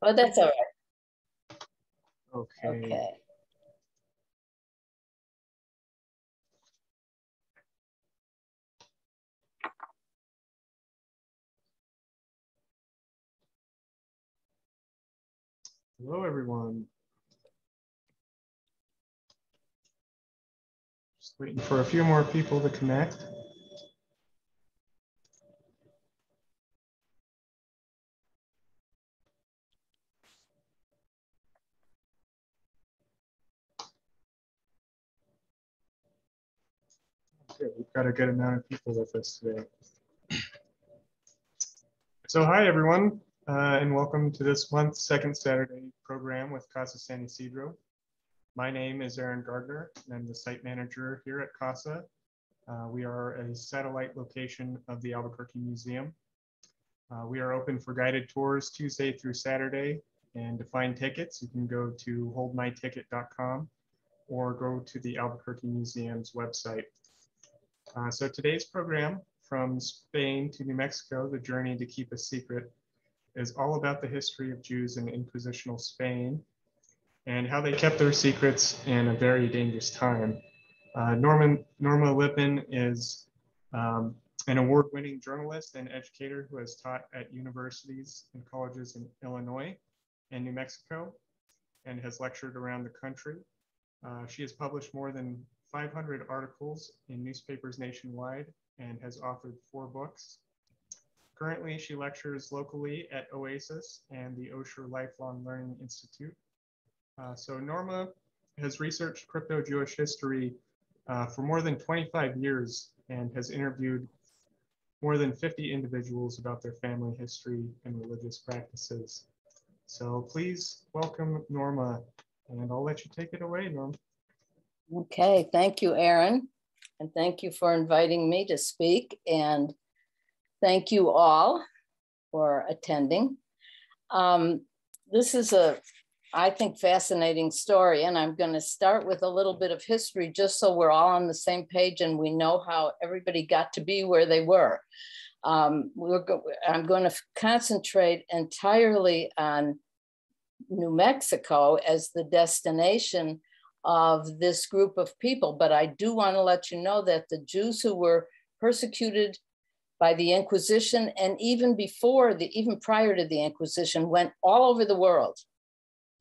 Oh, that's all right. Okay. Okay. Hello, everyone. Just waiting for a few more people to connect. Okay, we've got a good amount of people with us today. So hi, everyone, and welcome to this month's second Saturday program with Casa San Ysidro. My name is Aaron Gardner, and I'm the site manager here at Casa. We are a satellite location of the Albuquerque Museum. We are open for guided tours Tuesday through Saturday, and to find tickets, you can go to holdmyticket.com or go to the Albuquerque Museum's website. So today's program, From Spain to New Mexico, The Journey to Keep a Secret, is all about the history of Jews in inquisitional Spain and how they kept their secrets in a very dangerous time. Norma Libman is an award-winning journalist and educator who has taught at universities and colleges in Illinois and New Mexico and has lectured around the country. She has published more than 500 articles in newspapers nationwide and has authored 4 books. Currently, she lectures locally at OASIS and the Osher Lifelong Learning Institute. So Norma has researched crypto-Jewish history for more than 25 years and has interviewed more than 50 individuals about their family history and religious practices. So please welcome Norma, and I'll let you take it away, Norma. Okay, thank you, Aaron. And thank you for inviting me to speak. And thank you all for attending. This is I think, fascinating story. And I'm going to start with a little bit of history just so we're all on the same page and we know how everybody got to be where they were. I'm going to concentrate entirely on New Mexico as the destination of this group of people. But I do want to let you know that the Jews who were persecuted by the Inquisition and even prior to the Inquisition went all over the world.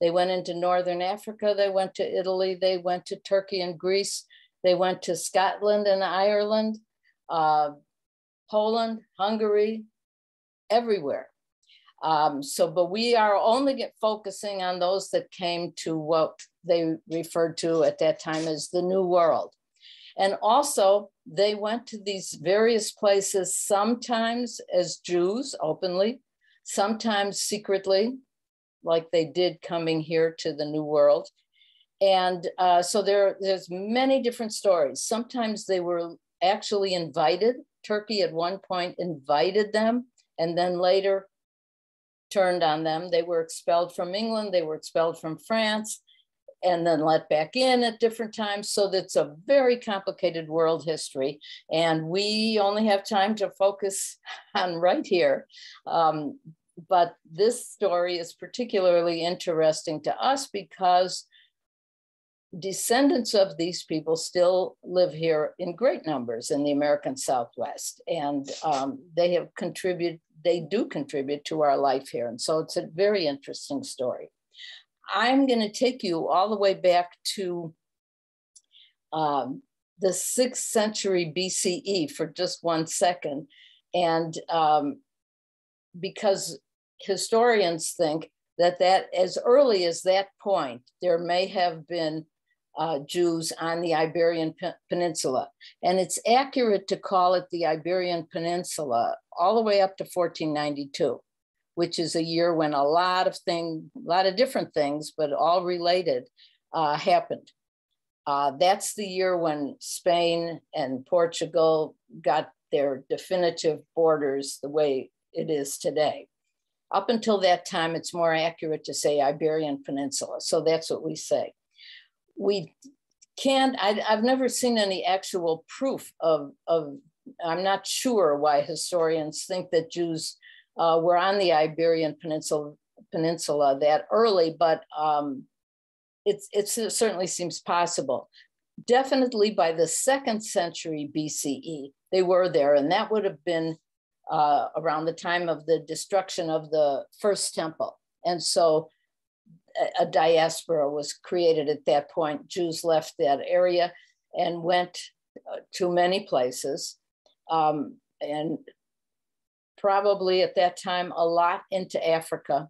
They went into Northern Africa, they went to Italy, they went to Turkey and Greece, they went to Scotland and Ireland, Poland, Hungary, everywhere. But we are only focusing on those that came to what they referred to at that time as the New World. And also they went to these various places, sometimes as Jews openly, sometimes secretly, like they did coming here to the New World. And so there's many different stories. Sometimes they were actually invited. Turkey at one point invited them and then later turned on them. They were expelled from England, they were expelled from France, and then let back in at different times. So that's a very complicated world history. And we only have time to focus on right here. But this story is particularly interesting to us because descendants of these people still live here in great numbers in the American Southwest. And they do contribute to our life here. And so it's a very interesting story. I'm going to take you all the way back to the 6th century BCE for just 1 second. And because historians think that as early as that point, there may have been Jews on the Iberian Peninsula. And it's accurate to call it the Iberian Peninsula all the way up to 1492, which is a year when a lot of different things, but all related, happened. That's the year when Spain and Portugal got their definitive borders the way it is today. Up until that time, it's more accurate to say Iberian Peninsula. So that's what we say. I've never seen any actual proof of I'm not sure why historians think that Jews were on the Iberian Peninsula Peninsula that early, but it certainly seems possible. Definitely by the 2nd century BCE, they were there, and that would have been around the time of the destruction of the first temple. And so a diaspora was created at that point. Jews left that area and went to many places, and probably at that time a lot into Africa.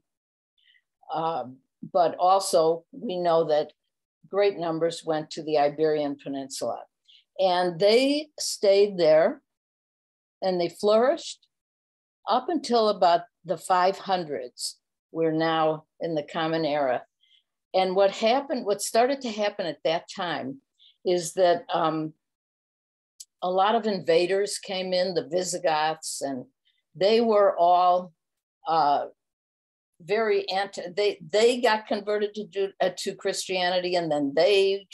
But also we know that great numbers went to the Iberian Peninsula, and they stayed there and they flourished up until about the 500s. We're now in the Common Era. And what started to happen at that time is that a lot of invaders came in, the Visigoths, and they were all very they got converted to Christianity, and then they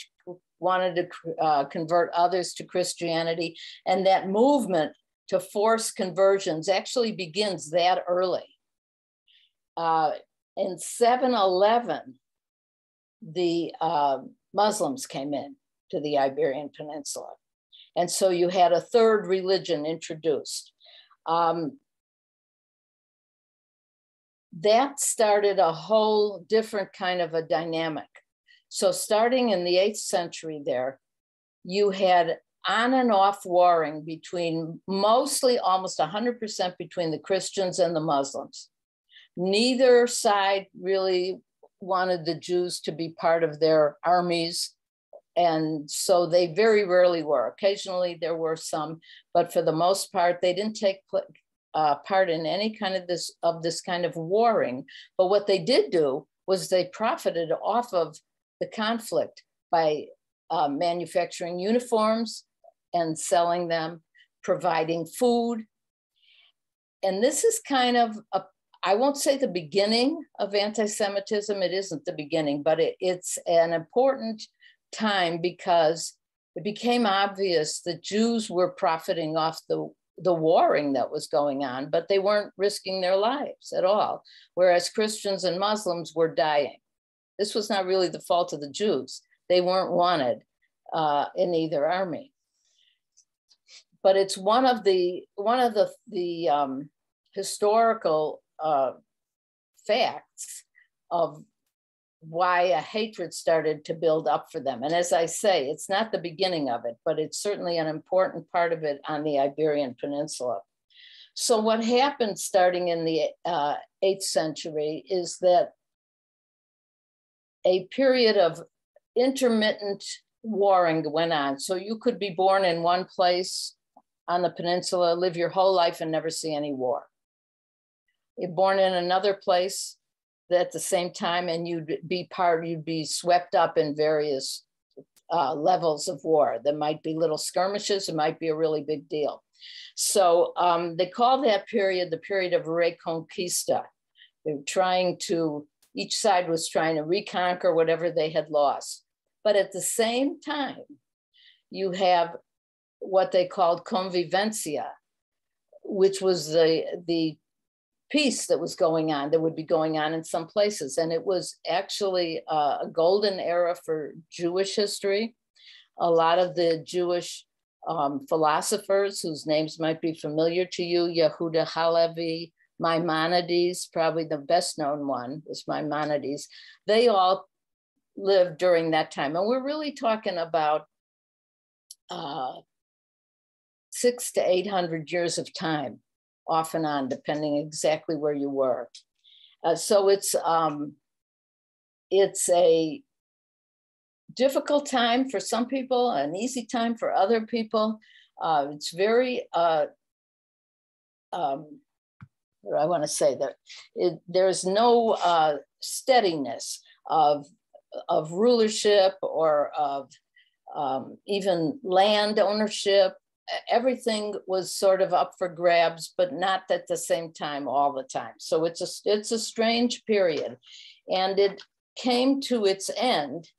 wanted to convert others to Christianity. And that movement to force conversions actually begins that early. In 711, the Muslims came in to the Iberian Peninsula. And so you had a third religion introduced. That started a whole different kind of a dynamic. So starting in the 8th century there, you had on and off warring between mostly almost 100% between the Christians and the Muslims. Neither side really wanted the Jews to be part of their armies. And so they very rarely were. Occasionally there were some, but for the most part, they didn't take part in any kind of this kind of warring. But what they did do was they profited off of the conflict by manufacturing uniforms and selling them, providing food. And this is kind of I won't say the beginning of anti-Semitism. It isn't the beginning, but it's an important time because it became obvious that Jews were profiting off the warring that was going on, but they weren't risking their lives at all, whereas Christians and Muslims were dying. This was not really the fault of the Jews. They weren't wanted in either army. But it's one of the historical facts of why a hatred started to build up for them. And as I say, it's not the beginning of it, but it's certainly an important part of it on the Iberian Peninsula. So what happened starting in the 8th century is that a period of intermittent warring went on. So you could be born in one place on the peninsula, live your whole life and never see any war. You're born in another place at the same time, and you'd be swept up in various levels of war. There might be little skirmishes, it might be a really big deal. So they call that period the period of Reconquista. They were each side was trying to reconquer whatever they had lost. But at the same time, you have what they called convivencia, which was the peace that was going on, that would be going on in some places. And it was actually a golden era for Jewish history. A lot of the Jewish philosophers whose names might be familiar to you, Yehuda Halevi, Maimonides, probably the best known one was Maimonides. They all lived during that time. And we're really talking about 600 to 800 years of time, off and on, depending exactly where you were. So it's a difficult time for some people, an easy time for other people. It's very, what do I want to say? There's no steadiness of rulership or of even land ownership. Everything was sort of up for grabs, but not at the same time all the time. So it's a strange period. And it came to its end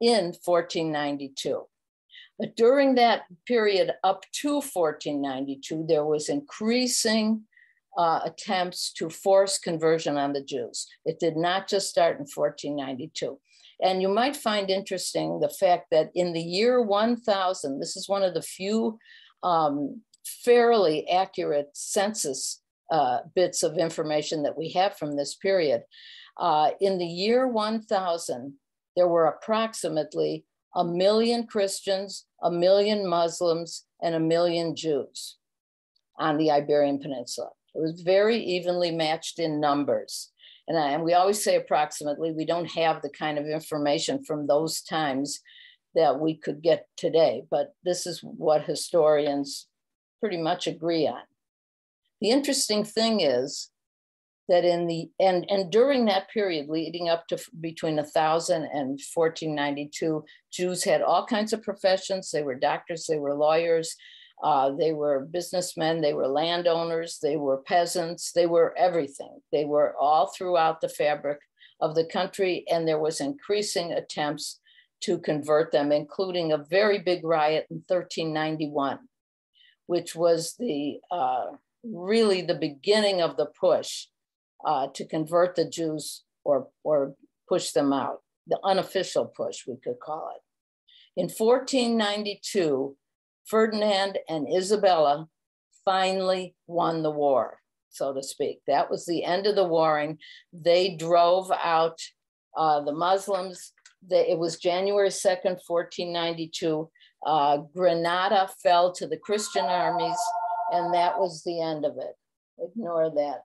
in 1492. But during that period up to 1492, there was increasing attempts to force conversion on the Jews. It did not just start in 1492. And you might find interesting the fact that in the year 1000, this is one of the few fairly accurate census bits of information that we have from this period. In the year 1000, there were approximately 1 million Christians, 1 million Muslims, and 1 million Jews on the Iberian Peninsula. It was very evenly matched in numbers. And we always say approximately. We don't have the kind of information from those times that we could get today, but this is what historians pretty much agree on. The interesting thing is that during that period leading up to between 1000 and 1492, Jews had all kinds of professions. They were doctors, they were lawyers, they were businessmen, they were landowners, they were peasants, they were everything. They were all throughout the fabric of the country, and there was increasing attempts to convert them, including a very big riot in 1391, which was really the beginning of the push to convert the Jews or push them out, the unofficial push, we could call it. In 1492, Ferdinand and Isabella finally won the war, so to speak. That was the end of the warring. They drove out the Muslims. It was January 2nd, 1492. Granada fell to the Christian armies, and that was the end of it. Ignore that.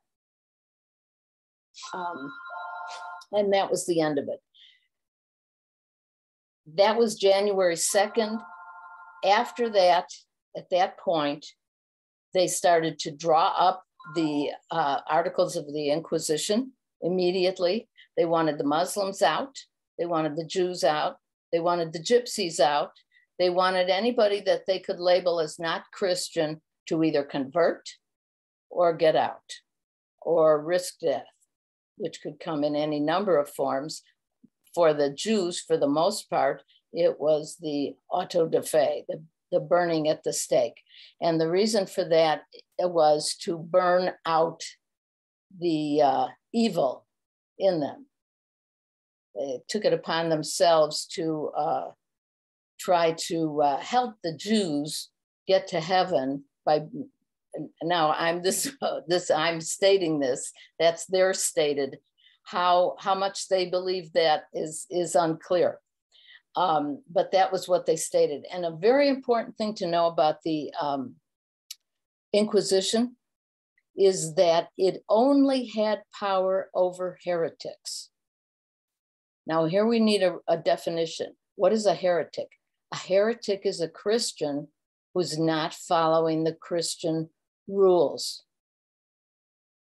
And that was the end of it. That was January 2nd. After that, at that point, they started to draw up the articles of the Inquisition immediately. They wanted the Muslims out. They wanted the Jews out. They wanted the Gypsies out. They wanted anybody that they could label as not Christian to either convert or get out or risk death, which could come in any number of forms. For the Jews, for the most part, it was the auto da fe, the burning at the stake. And the reason for that was to burn out the evil in them. They took it upon themselves to try to help the Jews get to heaven by, now I'm I'm stating this, that's their stated. How much they believe that is unclear. But that was what they stated. And a very important thing to know about the Inquisition is that it only had power over heretics. Now here we need a definition. What is a heretic? A heretic is a Christian who's not following the Christian rules.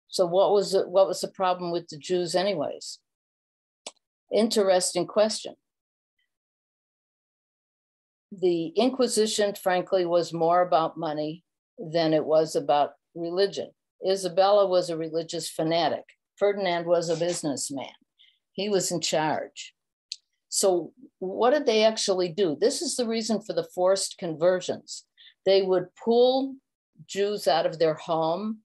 So what was the problem with the Jews anyways? Interesting question. The Inquisition, frankly, was more about money than it was about religion. Isabella was a religious fanatic. Ferdinand was a businessman. He was in charge. So what did they actually do? This is the reason for the forced conversions. They would pull Jews out of their home,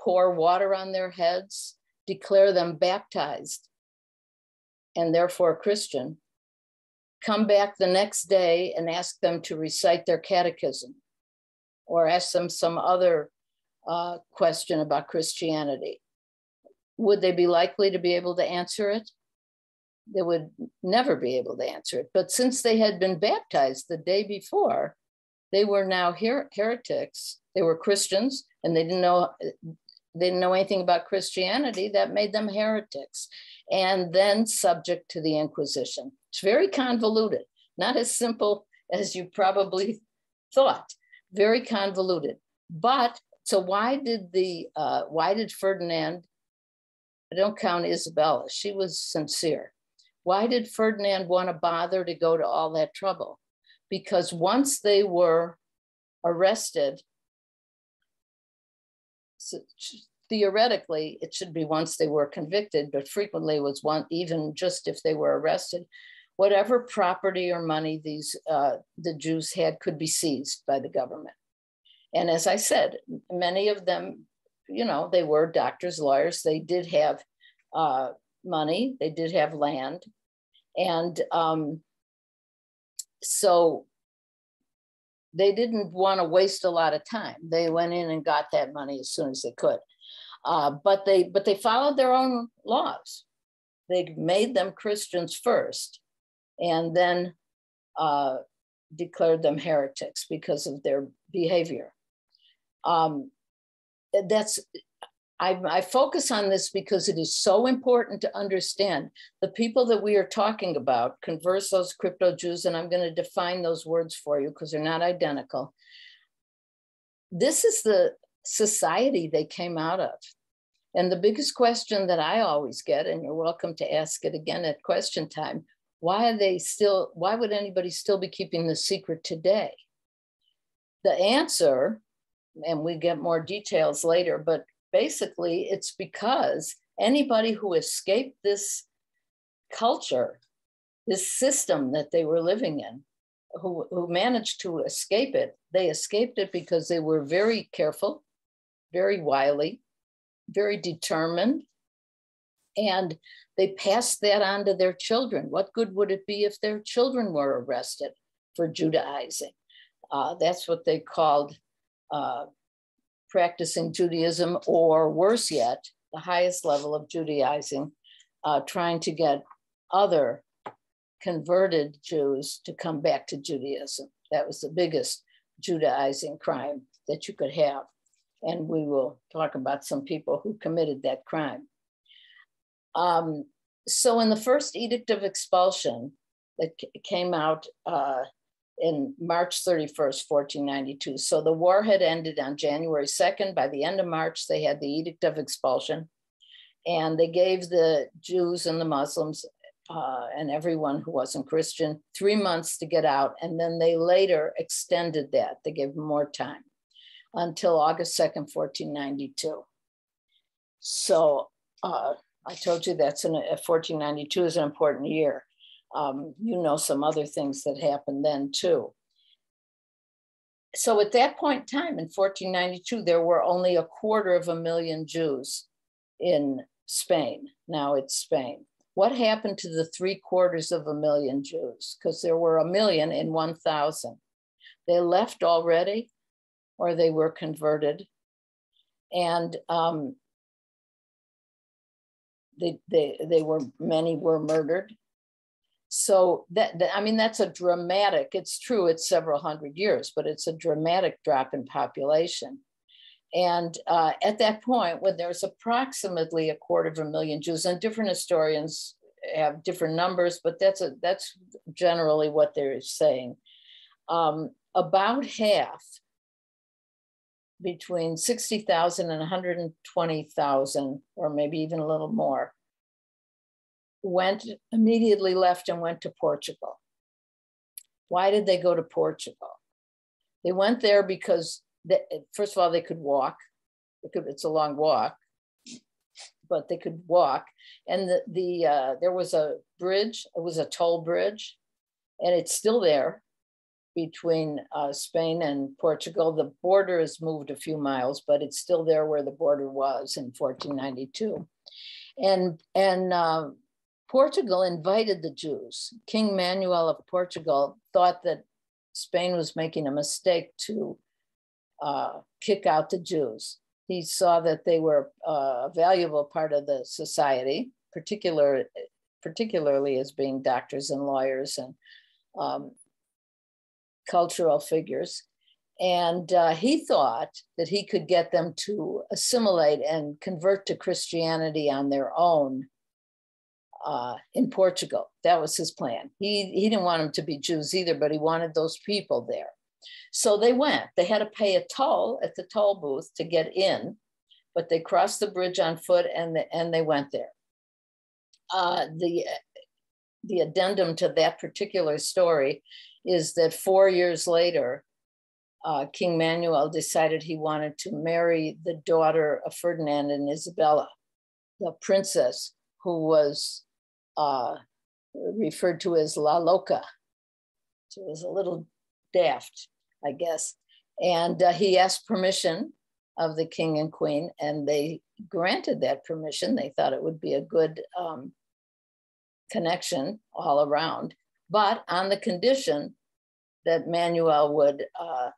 pour water on their heads, declare them baptized, and therefore Christian, come back the next day and ask them to recite their catechism or ask them some other question about Christianity. Would they be likely to be able to answer it? They would never be able to answer it. But since they had been baptized the day before, they were now heretics. They were Christians and they didn't know anything about Christianity. That made them heretics, and then subject to the Inquisition. It's very convoluted, not as simple as you probably thought, very convoluted. But so why did Ferdinand, I don't count Isabella, she was sincere. Why did Ferdinand want to bother to go to all that trouble? Because once they were arrested, theoretically, it should be once they were convicted, but frequently it was one, even just if they were arrested, whatever property or money the Jews had could be seized by the government. And as I said, many of them you know, they were doctors, lawyers. They did have money. They did have land. And so they didn't want to waste a lot of time. They went in and got that money as soon as they could. But they followed their own laws. They made them Christians first, and then declared them heretics because of their behavior. I focus on this because it is so important to understand the people that we are talking about, Conversos, Crypto-Jews, and I'm going to define those words for you because they're not identical. This is the society they came out of. And the biggest question that I always get, and you're welcome to ask it again at question time, why would anybody still be keeping the secret today? The answer, and we get more details later, but basically it's because anybody who escaped this culture, this system that they were living in, who managed to escape it, they escaped it because they were very careful, very wily, very determined, and they passed that on to their children. What good would it be if their children were arrested for Judaizing? That's what they called practicing Judaism, or worse yet, the highest level of Judaizing, trying to get other converted Jews to come back to Judaism. That was the biggest Judaizing crime that you could have. And we will talk about some people who committed that crime. So in the first Edict of Expulsion that came out in March 31st, 1492. So the war had ended on January 2nd. By the end of March, they had the Edict of Expulsion. And they gave the Jews and the Muslims and everyone who wasn't Christian 3 months to get out. And then they later extended that. They gave them more time until August 2nd, 1492. So I told you 1492 is an important year. You know some other things that happened then too. So at that point in time, in 1492, there were only 250,000 Jews in Spain. Now it's Spain. What happened to the 750,000 Jews? Because there were 1 million in 1,000. They left already, or they were converted. And many were murdered. So that's a dramatic, it's true, it's several hundred years, but it's a dramatic drop in population. And at that point, when there's approximately 250,000 Jews, and different historians have different numbers, but that's generally what they're saying. About half, between 60,000 and 120,000, or maybe even a little more, immediately left and went to Portugal. Why did they go to Portugal? They went there because, first of all, they could walk. It's a long walk, but they could walk. And there was a bridge, it was a toll bridge, and it's still there between Spain and Portugal. The border has moved a few miles, but it's still there where the border was in 1492. And Portugal invited the Jews. King Manuel of Portugal thought that Spain was making a mistake to kick out the Jews. He saw that they were a valuable part of the society, particularly as being doctors and lawyers and cultural figures. And he thought that he could get them to assimilate and convert to Christianity on their own in Portugal. That was his plan. He didn't want them to be Jews either, but he wanted those people there. So they went. They had to pay a toll at the toll booth to get in, but they crossed the bridge on foot and they went there. The addendum to that particular story is that 4 years later, King Manuel decided he wanted to marry the daughter of Ferdinand and Isabella, the princess who was referred to as La Loca. She was a little daft, I guess. And he asked permission of the king and queen, and they granted that permission. They thought it would be a good connection all around, but on the condition that Manuel would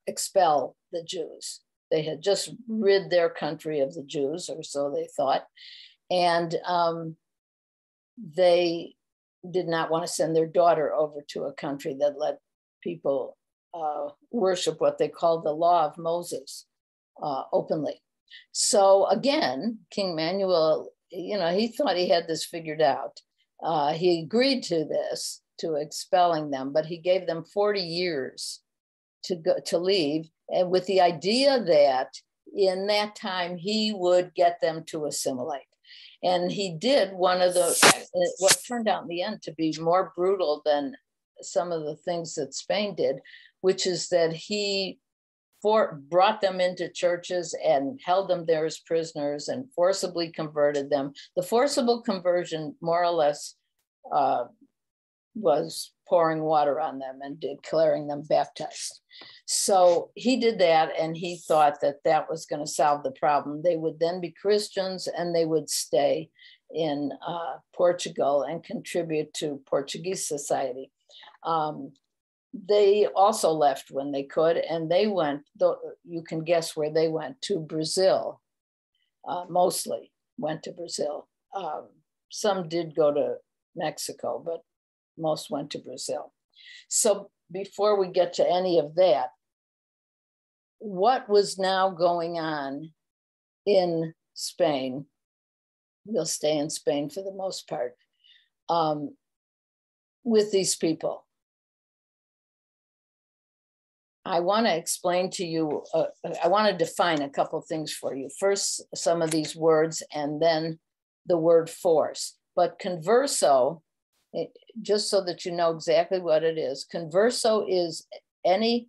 expel the Jews. They had just rid their country of the Jews, or so they thought, and they did not want to send their daughter over to a country that let people worship what they called the law of Moses openly. So again, King Manuel, he thought he had this figured out. He agreed to this, to expelling them, but he gave them 40 years to leave, and with the idea that in that time he would get them to assimilate. And he did what turned out in the end to be more brutal than some of the things that Spain did, which is that he brought them into churches and held them there as prisoners and forcibly converted them. The forcible conversion, more or less, was pouring water on them and declaring them baptized. So he did that, and he thought that that was going to solve the problem. They would then be Christians, and they would stay in Portugal and contribute to Portuguese society. They also left when they could, and they went, you can guess where they went, to Brazil, mostly went to Brazil. Some did go to Mexico, but most went to Brazil. So before we get to any of that, what was now going on in Spain, we'll stay in Spain for the most part, with these people? I want to explain to you, I want to define a couple of things for you. First, some of these words, and then the word force. But converso, just so that you know exactly what it is, converso is any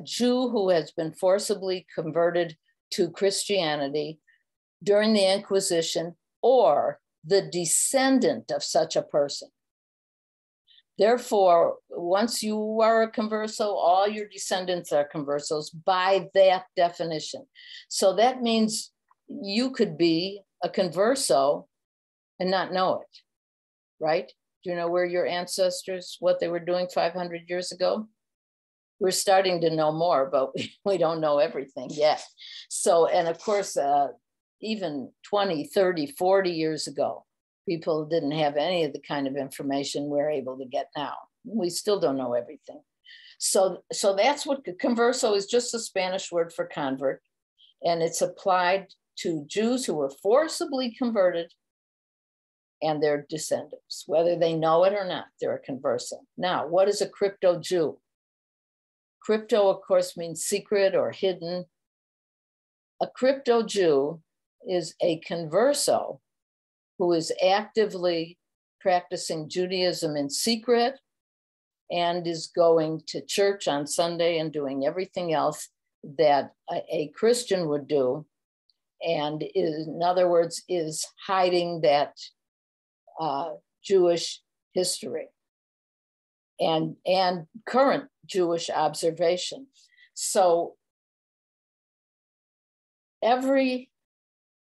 Jew who has been forcibly converted to Christianity during the Inquisition, or the descendant of such a person. Therefore, once you are a converso, all your descendants are conversos by that definition. So that means you could be a converso and not know it, right? Do you know where your ancestors, what they were doing 500 years ago? We're starting to know more, but we don't know everything yet. So, and of course, even 20, 30, 40 years ago, people didn't have any of the kind of information we're able to get now. We still don't know everything. So that's what converso is, just a Spanish word for convert. And it's applied to Jews who were forcibly converted and their descendants, whether they know it or not, they're a converso. Now, what is a crypto-Jew? Crypto, of course, means secret or hidden. A crypto-Jew is a converso who is actively practicing Judaism in secret and is going to church on Sunday and doing everything else that a Christian would do, and in other words, is hiding that Jewish history and current Jewish observation. So every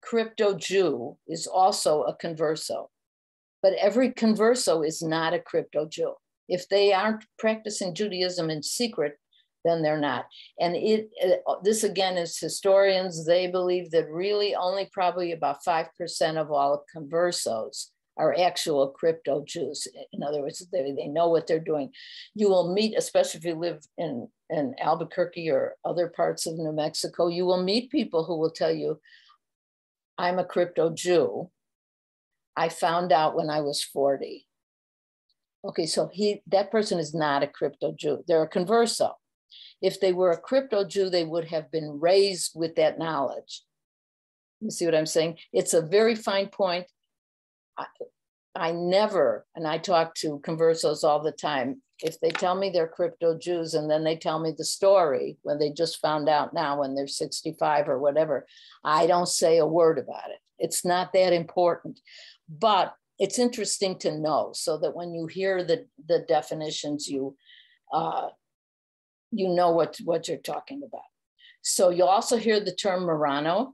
crypto-Jew is also a converso, but every converso is not a crypto-Jew. If they aren't practicing Judaism in secret, then they're not. And this again is historians, they believe that really only probably about 5% of all conversos are actual crypto-Jews. In other words, they know what they're doing. You will meet, especially if you live in Albuquerque or other parts of New Mexico, you will meet people who will tell you, I'm a crypto-Jew. I found out when I was 40. Okay, so that person is not a crypto-Jew. They're a converso. If they were a crypto-Jew, they would have been raised with that knowledge. You see what I'm saying? It's a very fine point. I never, and I talk to conversos all the time, if they tell me they're crypto-Jews and then they tell me the story when they just found out now when they're 65 or whatever, I don't say a word about it. It's not that important, but it's interesting to know so that when you hear the definitions, you know what you're talking about. So you also hear the term Marrano.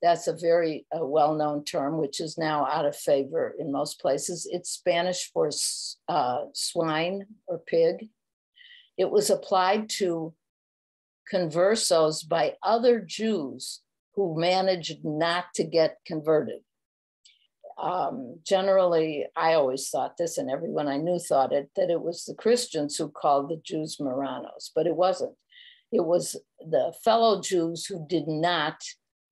That's a very well-known term, which is now out of favor in most places. It's Spanish for swine or pig. It was applied to conversos by other Jews who managed not to get converted. Generally, I always thought this, and everyone I knew thought it, that it was the Christians who called the Jews Marranos, but it wasn't. It was the fellow Jews who did not,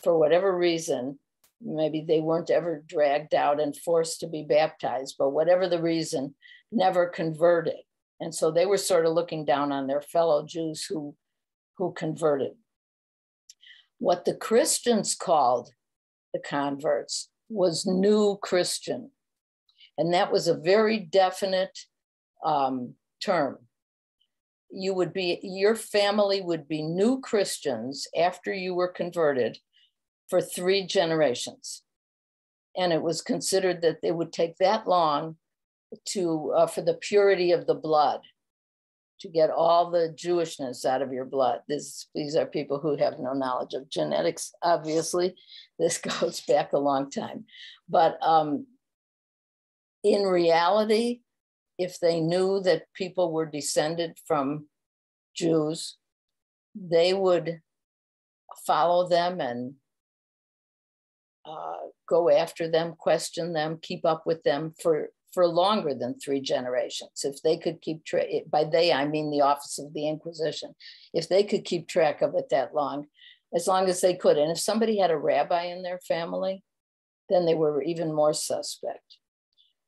for whatever reason, maybe they weren't ever dragged out and forced to be baptized, but whatever the reason, never converted. And so they were sort of looking down on their fellow Jews who converted. What the Christians called the converts was new Christian. And that was a very definite term. Your family would be new Christians after you were converted for 3 generations. And it was considered that it would take that long for the purity of the blood, to get all the Jewishness out of your blood. These are people who have no knowledge of genetics, obviously. This goes back a long time. But in reality, if they knew that people were descended from Jews, they would follow them and go after them, question them, keep up with them for longer than 3 generations. If they could keep track, by they, I mean the Office of the Inquisition, if they could keep track of it that long, as long as they could. And if somebody had a rabbi in their family, then they were even more suspect.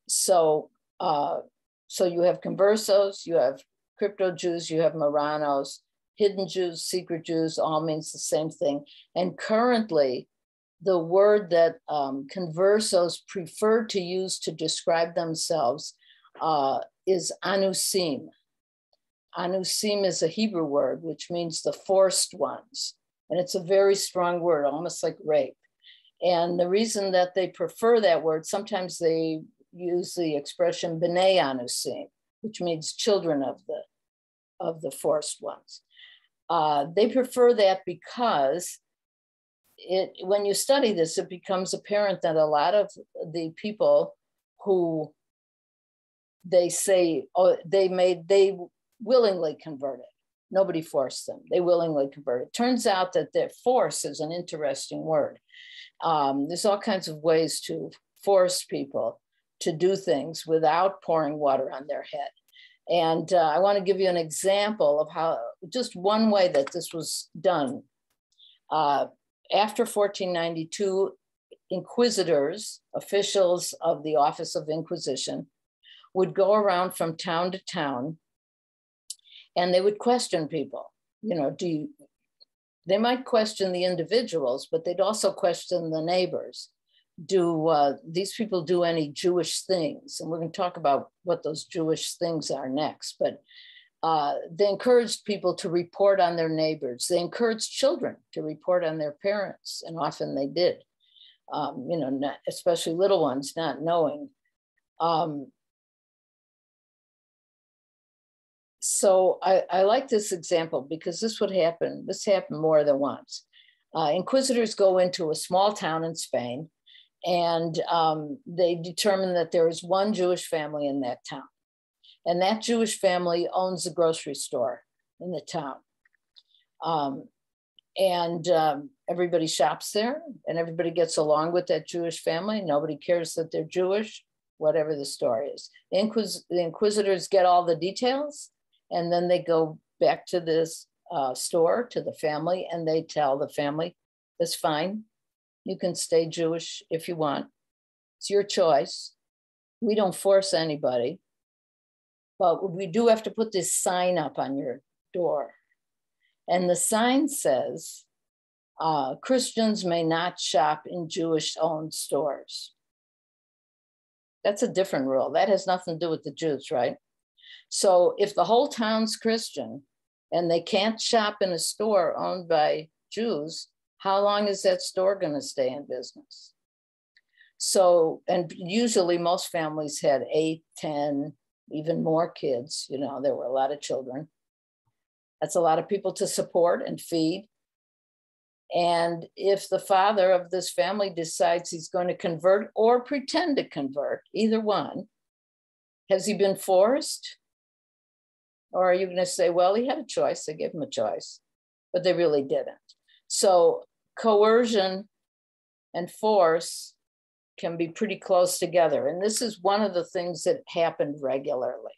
So you have conversos, you have crypto-Jews, you have Marranos, hidden Jews, secret Jews, all means the same thing. And currently, the word that conversos prefer to use to describe themselves is anusim. Anusim is a Hebrew word, which means the forced ones. And it's a very strong word, almost like rape. And the reason that they prefer that word, sometimes they use the expression b'nei anusim, which means children of the forced ones. They prefer that because when you study this, it becomes apparent that a lot of the people who they say, they willingly converted. Nobody forced them. They willingly converted. Turns out that their force is an interesting word. There's all kinds of ways to force people to do things without pouring water on their head. And I want to give you an example of how, just one way that this was done. After 1492, inquisitors, officials of the Office of Inquisition, would go around from town to town and they would question people. You know, they might question the individuals, but they'd also question the neighbors. Do these people do any Jewish things? And we're going to talk about what those Jewish things are next. But they encouraged people to report on their neighbors. They encouraged children to report on their parents, and often they did. Especially little ones not knowing. So I like this example because this would happen. This happened more than once. Inquisitors go into a small town in Spain, and they determine that there is one Jewish family in that town. And that Jewish family owns a grocery store in the town. Everybody shops there and everybody gets along with that Jewish family. Nobody cares that they're Jewish, whatever the story is. The inquisitors get all the details, and then they go back to this store, to the family, and they tell the family, that's fine. You can stay Jewish if you want. It's your choice. We don't force anybody. But we do have to put this sign up on your door. And the sign says, Christians may not shop in Jewish-owned stores. That's a different rule. That has nothing to do with the Jews, right? So if the whole town's Christian and they can't shop in a store owned by Jews, how long is that store going to stay in business? So, and usually most families had 8, 10, even more kids. You know, there were a lot of children. That's a lot of people to support and feed. And if the father of this family decides he's going to convert or pretend to convert, either one, has he been forced? Or are you going to say, well, he had a choice, they gave him a choice, but they really didn't. So coercion and force can be pretty close together. And this is one of the things that happened regularly.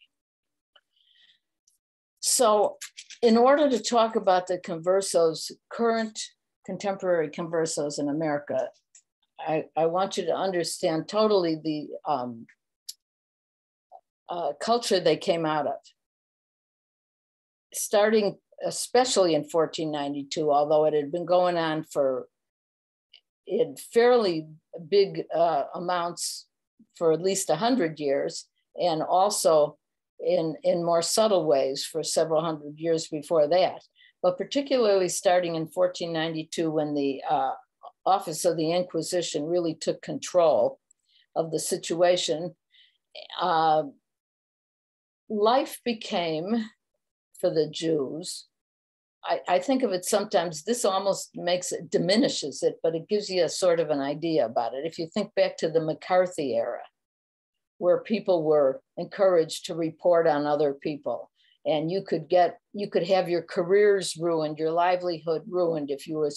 So in order to talk about the conversos, current contemporary conversos in America, I want you to understand totally the culture they came out of. Starting especially in 1492, although it had been going on in fairly big amounts for at least 100 years, and also in more subtle ways for several hundred years before that. But particularly starting in 1492, when the Office of the Inquisition really took control of the situation, life became, for the Jews, I think of it sometimes, this almost diminishes it, but it gives you a sort of an idea about it. If you think back to the McCarthy era, where people were encouraged to report on other people, and you could have your careers ruined, your livelihood ruined if you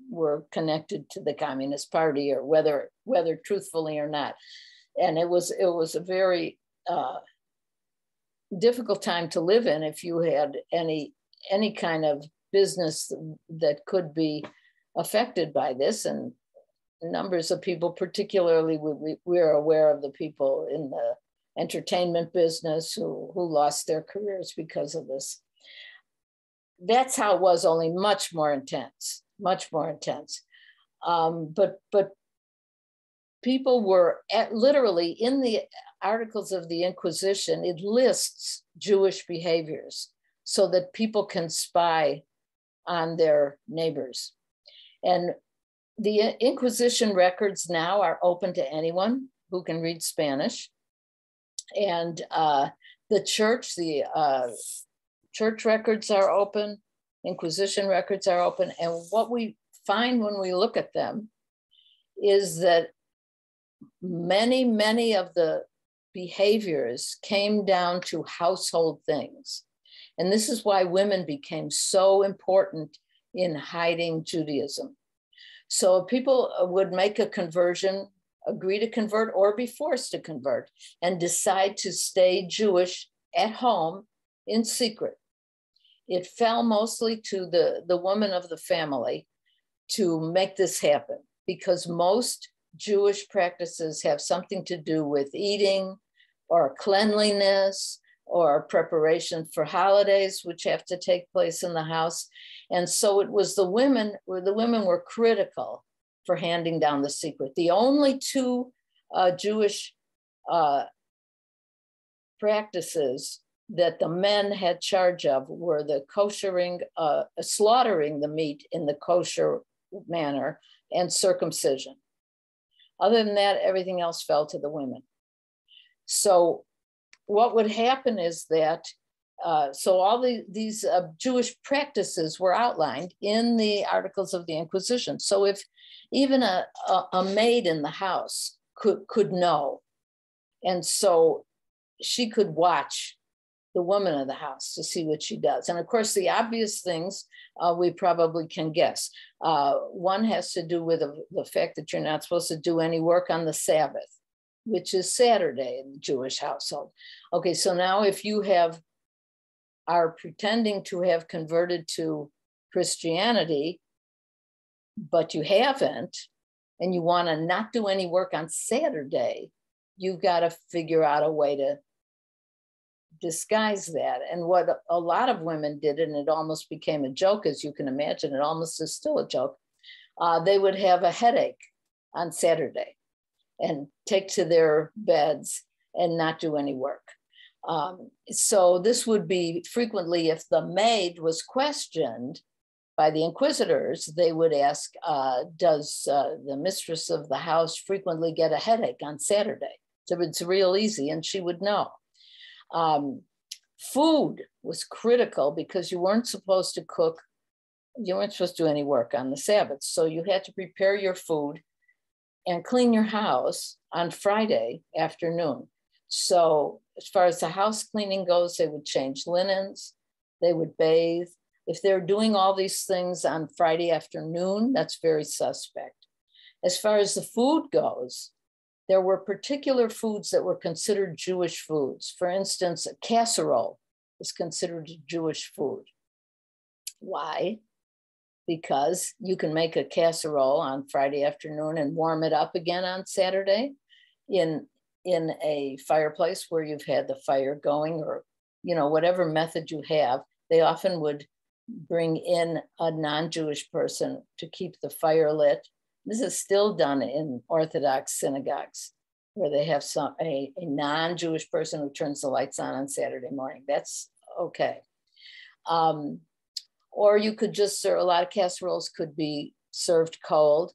were connected to the Communist Party, or whether truthfully or not. And it was a very difficult time to live in if you had any kind of business that could be affected by this. And numbers of people, particularly we're aware of the people in the entertainment business who lost their careers because of this. That's how it was, only much more intense, much more intense. But people were literally in the Articles of the Inquisition, it lists Jewish behaviors so that people can spy on their neighbors. And the Inquisition records now are open to anyone who can read Spanish. And the church records are open, Inquisition records are open. And what we find when we look at them is that many of the behaviors came down to household things. And this is why women became so important in hiding Judaism. So people would make a conversion, agree to convert, or be forced to convert, and decide to stay Jewish at home in secret. It fell mostly to the woman of the family to make this happen, because most Jewish practices have something to do with eating or cleanliness or preparation for holidays, which have to take place in the house. And so it was the women were critical for handing down the secret. The only two Jewish practices that the men had charge of were the slaughtering the meat in the kosher manner, and circumcision. Other than that, everything else fell to the women. So what would happen is that, so all these Jewish practices were outlined in the Articles of the Inquisition. So if even a maid in the house could know, and so she could watch the woman of the house to see what she does. And of course, the obvious things we probably can guess. One has to do with the fact that you're not supposed to do any work on the Sabbath, which is Saturday in the Jewish household. Okay, so now if you are pretending to have converted to Christianity, but you haven't, and you want to not do any work on Saturday, you've got to figure out a way to disguise that. And what a lot of women did, and it almost became a joke, as you can imagine, it almost is still a joke, they would have a headache on Saturday and take to their beds and not do any work. So this would be frequently, if the maid was questioned by the inquisitors, they would ask, does the mistress of the house frequently get a headache on Saturday? So it's real easy, and she would know. Food was critical because you weren't supposed to cook you weren't supposed to do any work on the Sabbath. So you had to prepare your food and clean your house on Friday afternoon. So as far as the house cleaning goes, they would change linens, they would bathe. If they're doing all these things on Friday afternoon, that's very suspect. As far as the food goes, there were particular foods that were considered Jewish foods. For instance, a casserole was considered Jewish food. Why? Because you can make a casserole on Friday afternoon and warm it up again on Saturday in a fireplace where you've had the fire going, or, you know, whatever method you have. They often would bring in a non-Jewish person to keep the fire lit. This is still done in Orthodox synagogues, where they have a non-Jewish person who turns the lights on Saturday morning. That's okay. Or you could just serve, a lot of casseroles could be served cold.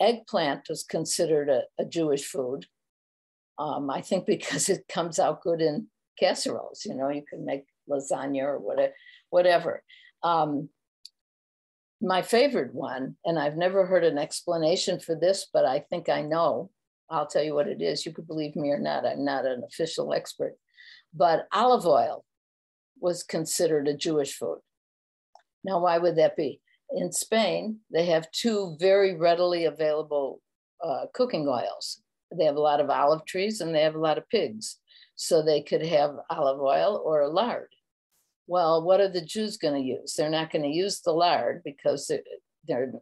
Eggplant was considered a Jewish food. I think because it comes out good in casseroles. You know, you can make lasagna or whatever. My favorite one, and I've never heard an explanation for this, but I think I know. I'll tell you what it is. You could believe me or not. I'm not an official expert, but olive oil was considered a Jewish food. Now, why would that be? In Spain, they have two very readily available cooking oils. They have a lot of olive trees and they have a lot of pigs. So they could have olive oil or lard. Well, what are the Jews going to use? They're not going to use the lard because they're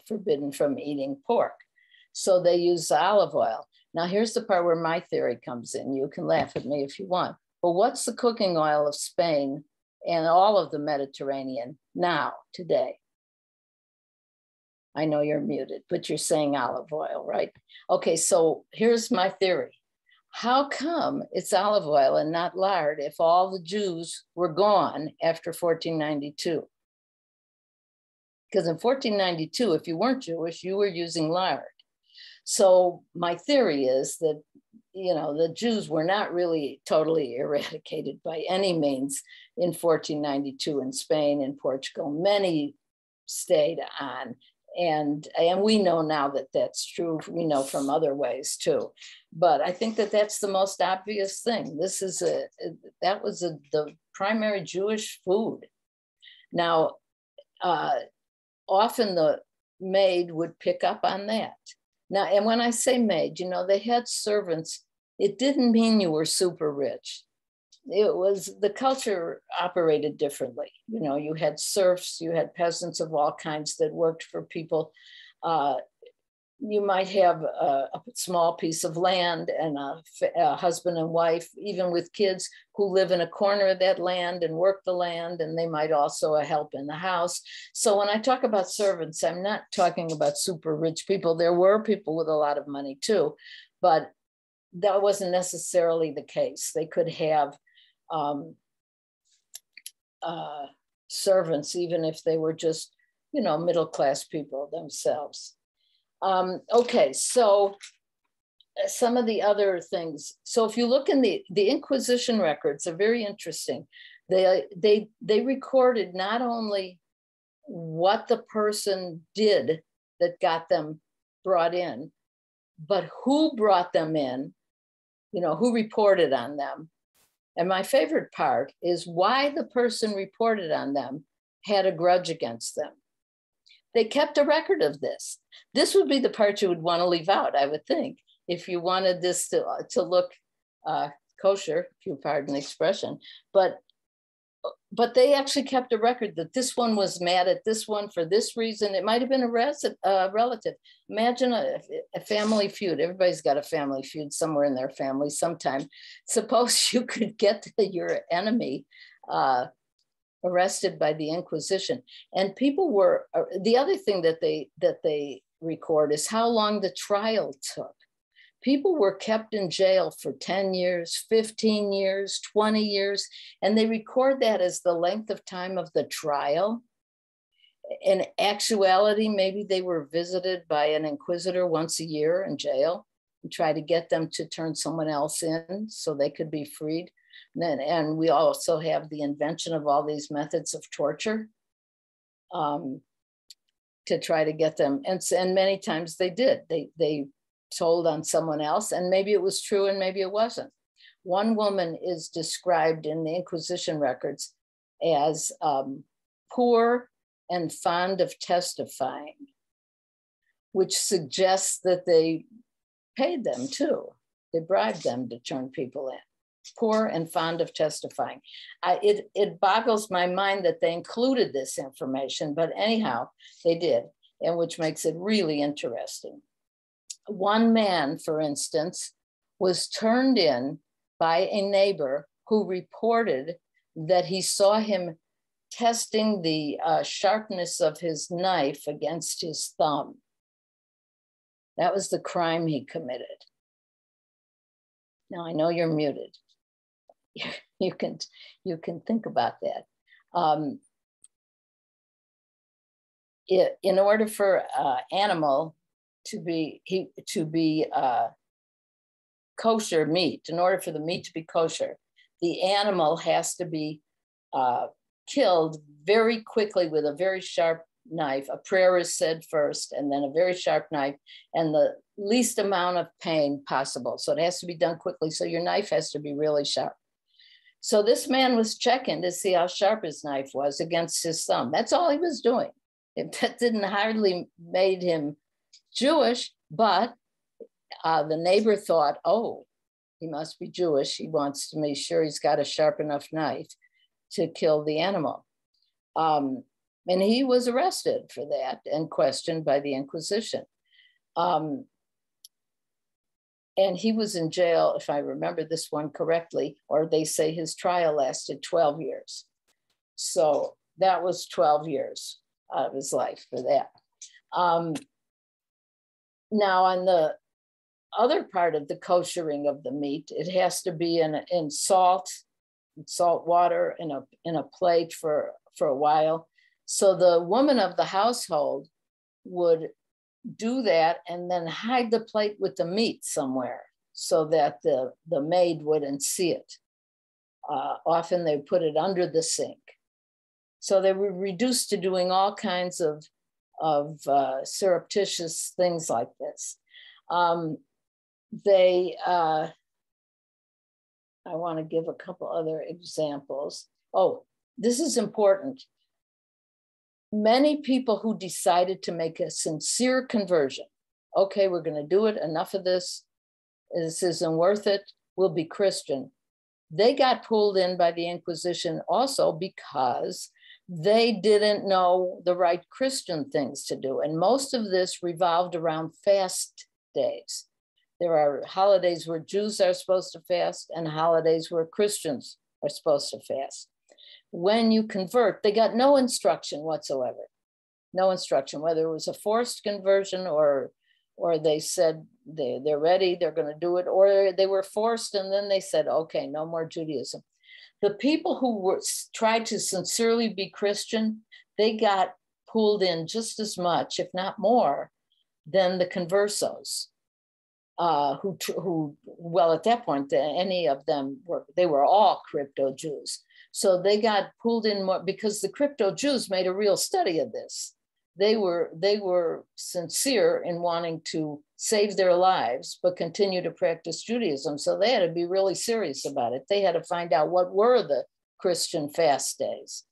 forbidden from eating pork. So they use the olive oil. Now, here's the part where my theory comes in. You can laugh at me if you want. But what's the cooking oil of Spain and all of the Mediterranean now, today? I know you're muted, but you're saying olive oil, right? Okay, so here's my theory. How come it's olive oil and not lard if all the Jews were gone after 1492? Because in 1492, if you weren't Jewish, you were using lard. So my theory is that, you know, the Jews were not really totally eradicated by any means in 1492 in Spain and Portugal. Many stayed on. And we know now that that's true. We know from other ways too. But I think that that's the most obvious thing. This is that was the primary Jewish food. Now, often the maid would pick up on that. Now, and when I say maid, you know, they had servants. It didn't mean you were super rich. It was, the culture operated differently. You know, you had serfs, you had peasants of all kinds that worked for people. You might have a small piece of land and a husband and wife, even with kids, who live in a corner of that land and work the land, and they might also help in the house. So when I talk about servants, I'm not talking about super rich people. There were people with a lot of money too, but that wasn't necessarily the case. They could have servants, even if they were just, you know, middle-class people themselves. Okay, so some of the other things. So if you look in the Inquisition records, are very interesting. They recorded not only what the person did that got them brought in, but who brought them in, you know, who reported on them. And my favorite part is why the person reported on them had a grudge against them. They kept a record of this. This would be the part you would want to leave out, I would think, if you wanted this to look kosher, if you pardon the expression. But they actually kept a record that this one was mad at this one for this reason. It might have been a relative. Imagine a family feud. Everybody's got a family feud somewhere in their family sometime. Suppose you could get your enemy arrested by the Inquisition. And people were, the other thing that they record is how long the trial took. People were kept in jail for 10 years, 15 years, 20 years, and they record that as the length of time of the trial. In actuality, maybe they were visited by an inquisitor once a year in jail and try to get them to turn someone else in so they could be freed. And we also have the invention of all these methods of torture to try to get them. And many times they did. They told on someone else, and maybe it was true and maybe it wasn't. One woman is described in the Inquisition records as poor and fond of testifying, which suggests that they paid them too. They bribed them to turn people in. Poor and fond of testifying. It boggles my mind that they included this information, but anyhow, they did, and which makes it really interesting. One man, for instance, was turned in by a neighbor who reported that he saw him testing the sharpness of his knife against his thumb. That was the crime he committed. Now, I know you're muted. You can think about that. In order for animal to be kosher meat, in order for the meat to be kosher, the animal has to be killed very quickly with a very sharp knife. A prayer is said first, and then a very sharp knife, and the least amount of pain possible. So it has to be done quickly. So your knife has to be really sharp. So this man was checking to see how sharp his knife was against his thumb. That's all he was doing. That didn't hardly made him Jewish, but the neighbor thought, oh, he must be Jewish. He wants to make sure he's got a sharp enough knife to kill the animal. And he was arrested for that and questioned by the Inquisition. And he was in jail, if I remember this one correctly, or they say his trial lasted 12 years. So that was 12 years out of his life for that. Now on the other part of the koshering of the meat, it has to be in salt water in a plate for a while. So the woman of the household would do that and then hide the plate with the meat somewhere so that the maid wouldn't see it. Often they put it under the sink. So they were reduced to doing all kinds of surreptitious things like this. I want to give a couple other examples. Oh, this is important. Many people who decided to make a sincere conversion, okay, we're going to do it, enough of this isn't worth it, we'll be Christian. They got pulled in by the Inquisition also because they didn't know the right Christian things to do. And most of this revolved around fast days. There are holidays where Jews are supposed to fast and holidays where Christians are supposed to fast. When you convert, they got no instruction whatsoever. No instruction, whether it was a forced conversion or they said they're ready, they're going to do it, or they were forced and then they said, okay, no more Judaism. The people who tried to sincerely be Christian, they got pulled in just as much, if not more, than the conversos. Who, well, at that point, any of them they were all crypto-Jews. So they got pulled in more because the crypto-Jews made a real study of this. They were sincere in wanting to save their lives, but continue to practice Judaism. So they had to be really serious about it. They had to find out what were the Christian fast days.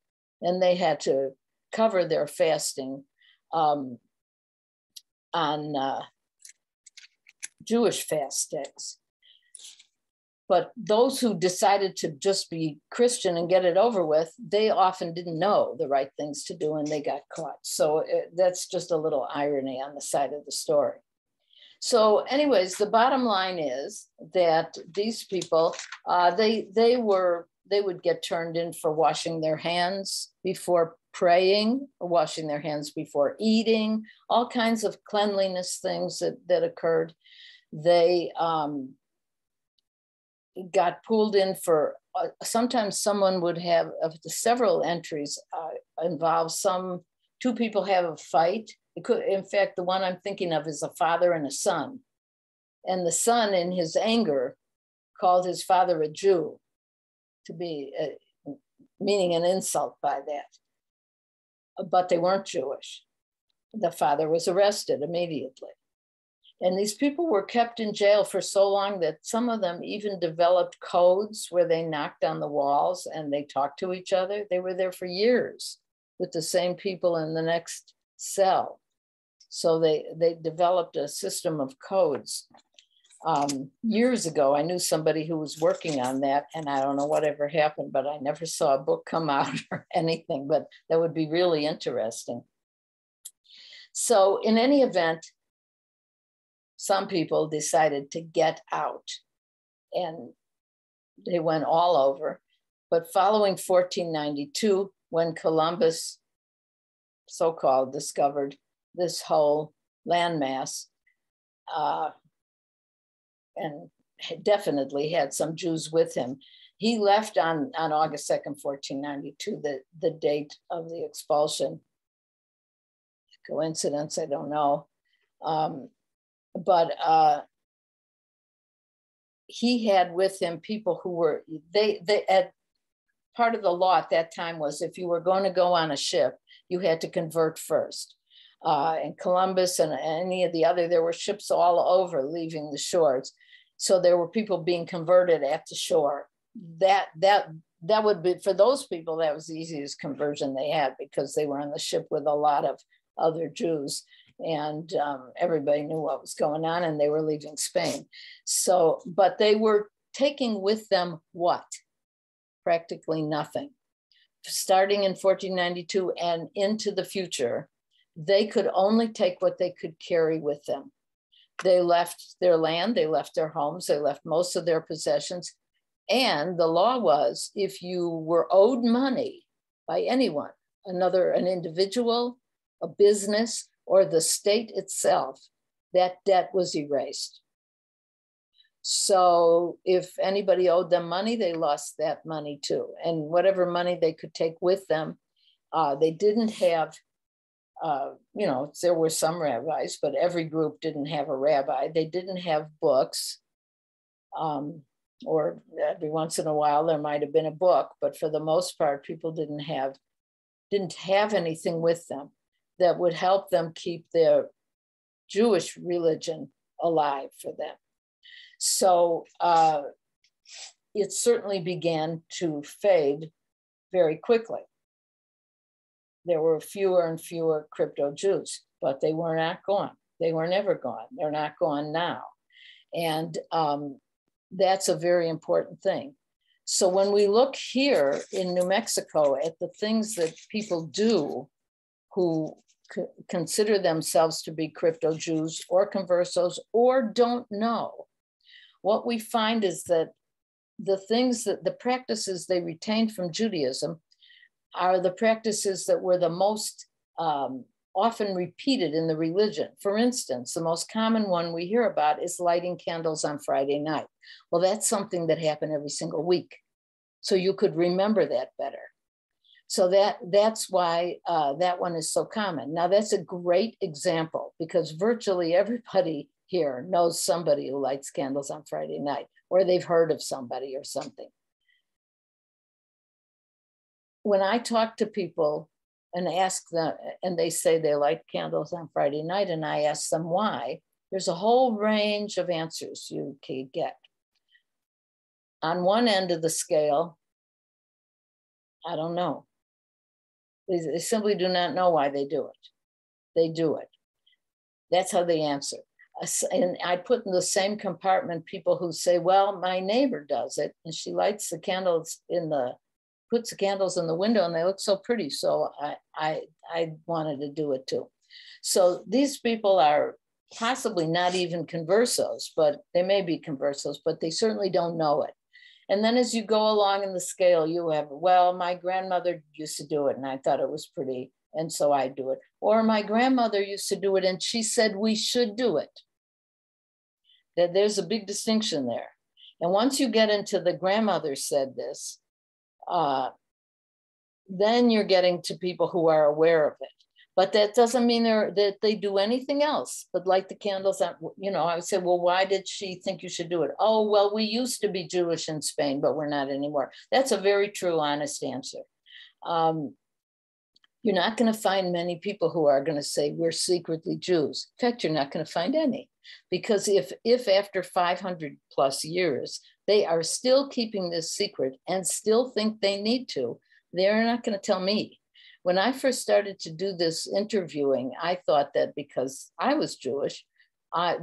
And they had to cover their fasting on Jewish fast days. But those who decided to just be Christian and get it over with, they often didn't know the right things to do and they got caught. So that's just a little irony on the side of the story. So anyways, the bottom line is that these people, they would get turned in for washing their hands before praying, or washing their hands before eating, all kinds of cleanliness things that occurred. They got pulled in for, sometimes someone would have, of the several entries involve two people have a fight. It could, in fact, the one I'm thinking of is a father and a son. And the son, in his anger, called his father a Jew. to be meaning an insult by that. But they weren't Jewish. The father was arrested immediately. And these people were kept in jail for so long that some of them even developed codes where they knocked on the walls and they talked to each other. They were there for years with the same people in the next cell. So they developed a system of codes. Years ago, I knew somebody who was working on that, and I don't know whatever happened, but I never saw a book come out or anything, but that would be really interesting. So in any event, some people decided to get out and they went all over. But following 1492, when Columbus, so-called, discovered this whole landmass, and definitely had some Jews with him, he left on August 2nd, 1492, the date of the expulsion. Coincidence, I don't know. But he had with him people who were, they at part of the law at that time was if you were going to go on a ship, you had to convert first. And Columbus and any of the other, there were ships all over leaving the shores. So there were people being converted at the shore. That would be, for those people, that was the easiest conversion they had because they were on the ship with a lot of other Jews. And everybody knew what was going on and they were leaving Spain. So, but they were taking with them what? Practically nothing. Starting in 1492 and into the future, they could only take what they could carry with them. They left their land, they left their homes, they left most of their possessions. And the law was if you were owed money by anyone, an individual, a business, or the state itself, that debt was erased. So if anybody owed them money, they lost that money too. And whatever money they could take with them, they didn't have, there were some rabbis, but every group didn't have a rabbi. They didn't have books, or every once in a while there might have been a book, but for the most part, people didn't have anything with them that would help them keep their Jewish religion alive for them. So it certainly began to fade very quickly. There were fewer and fewer crypto-Jews, but they were not gone. They were never gone. They're not gone now. And that's a very important thing. So when we look here in New Mexico at the things that people do who consider themselves to be crypto-Jews or conversos or don't know, what we find is that the practices they retained from Judaism are the practices that were the most often repeated in the religion. For instance, the most common one we hear about is lighting candles on Friday night. Well, that's something that happened every single week. So you could remember that better. So that's why that one is so common. Now that's a great example because virtually everybody here knows somebody who lights candles on Friday night, or they've heard of somebody or something. When I talk to people and ask them, and they say they light candles on Friday night, and I ask them why, there's a whole range of answers you can get. On one end of the scale, I don't know. They simply do not know why they do it. They do it. That's how they answer. And I put in the same compartment people who say, well, my neighbor does it, and she lights the candles puts the candles in the window and they look so pretty. So I wanted to do it too. So these people are possibly not even conversos, but they may be conversos, but they certainly don't know it. And then as you go along in the scale, you have, well, my grandmother used to do it and I thought it was pretty, and so I do it. Or my grandmother used to do it and she said we should do it. That there's a big distinction there. And once you get into the grandmother said this, then you're getting to people who are aware of it. But that doesn't mean that they do anything else but light the candles on, you know. I would say, well, why did she think you should do it? Oh, well, we used to be Jewish in Spain, but we're not anymore. That's a very true, honest answer. You're not going to find many people who are going to say we're secretly Jews. In fact, you're not going to find any, because if after 500 plus years, they are still keeping this secret and still think they need to, they're not going to tell me. When I first started to do this interviewing, I thought that because I was Jewish,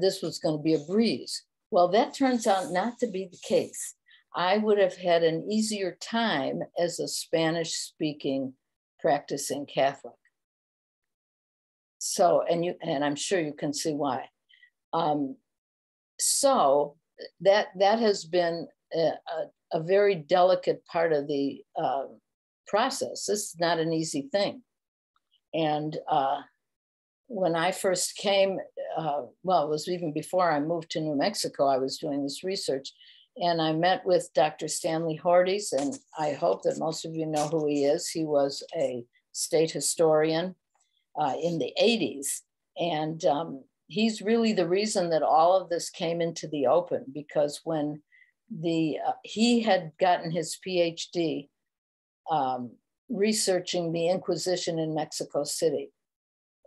this was going to be a breeze. Well, that turns out not to be the case. I would have had an easier time as a Spanish-speaking practicing Catholic. So, and I'm sure you can see why. So that has been a very delicate part of the process. This is not an easy thing. And when I first came, well, it was even before I moved to New Mexico, I was doing this research, and I met with Dr. Stanley Hordes, and I hope that most of you know who he is. He was a state historian in the 80s. And he's really the reason that all of this came into the open, because when he had gotten his PhD researching the Inquisition in Mexico City.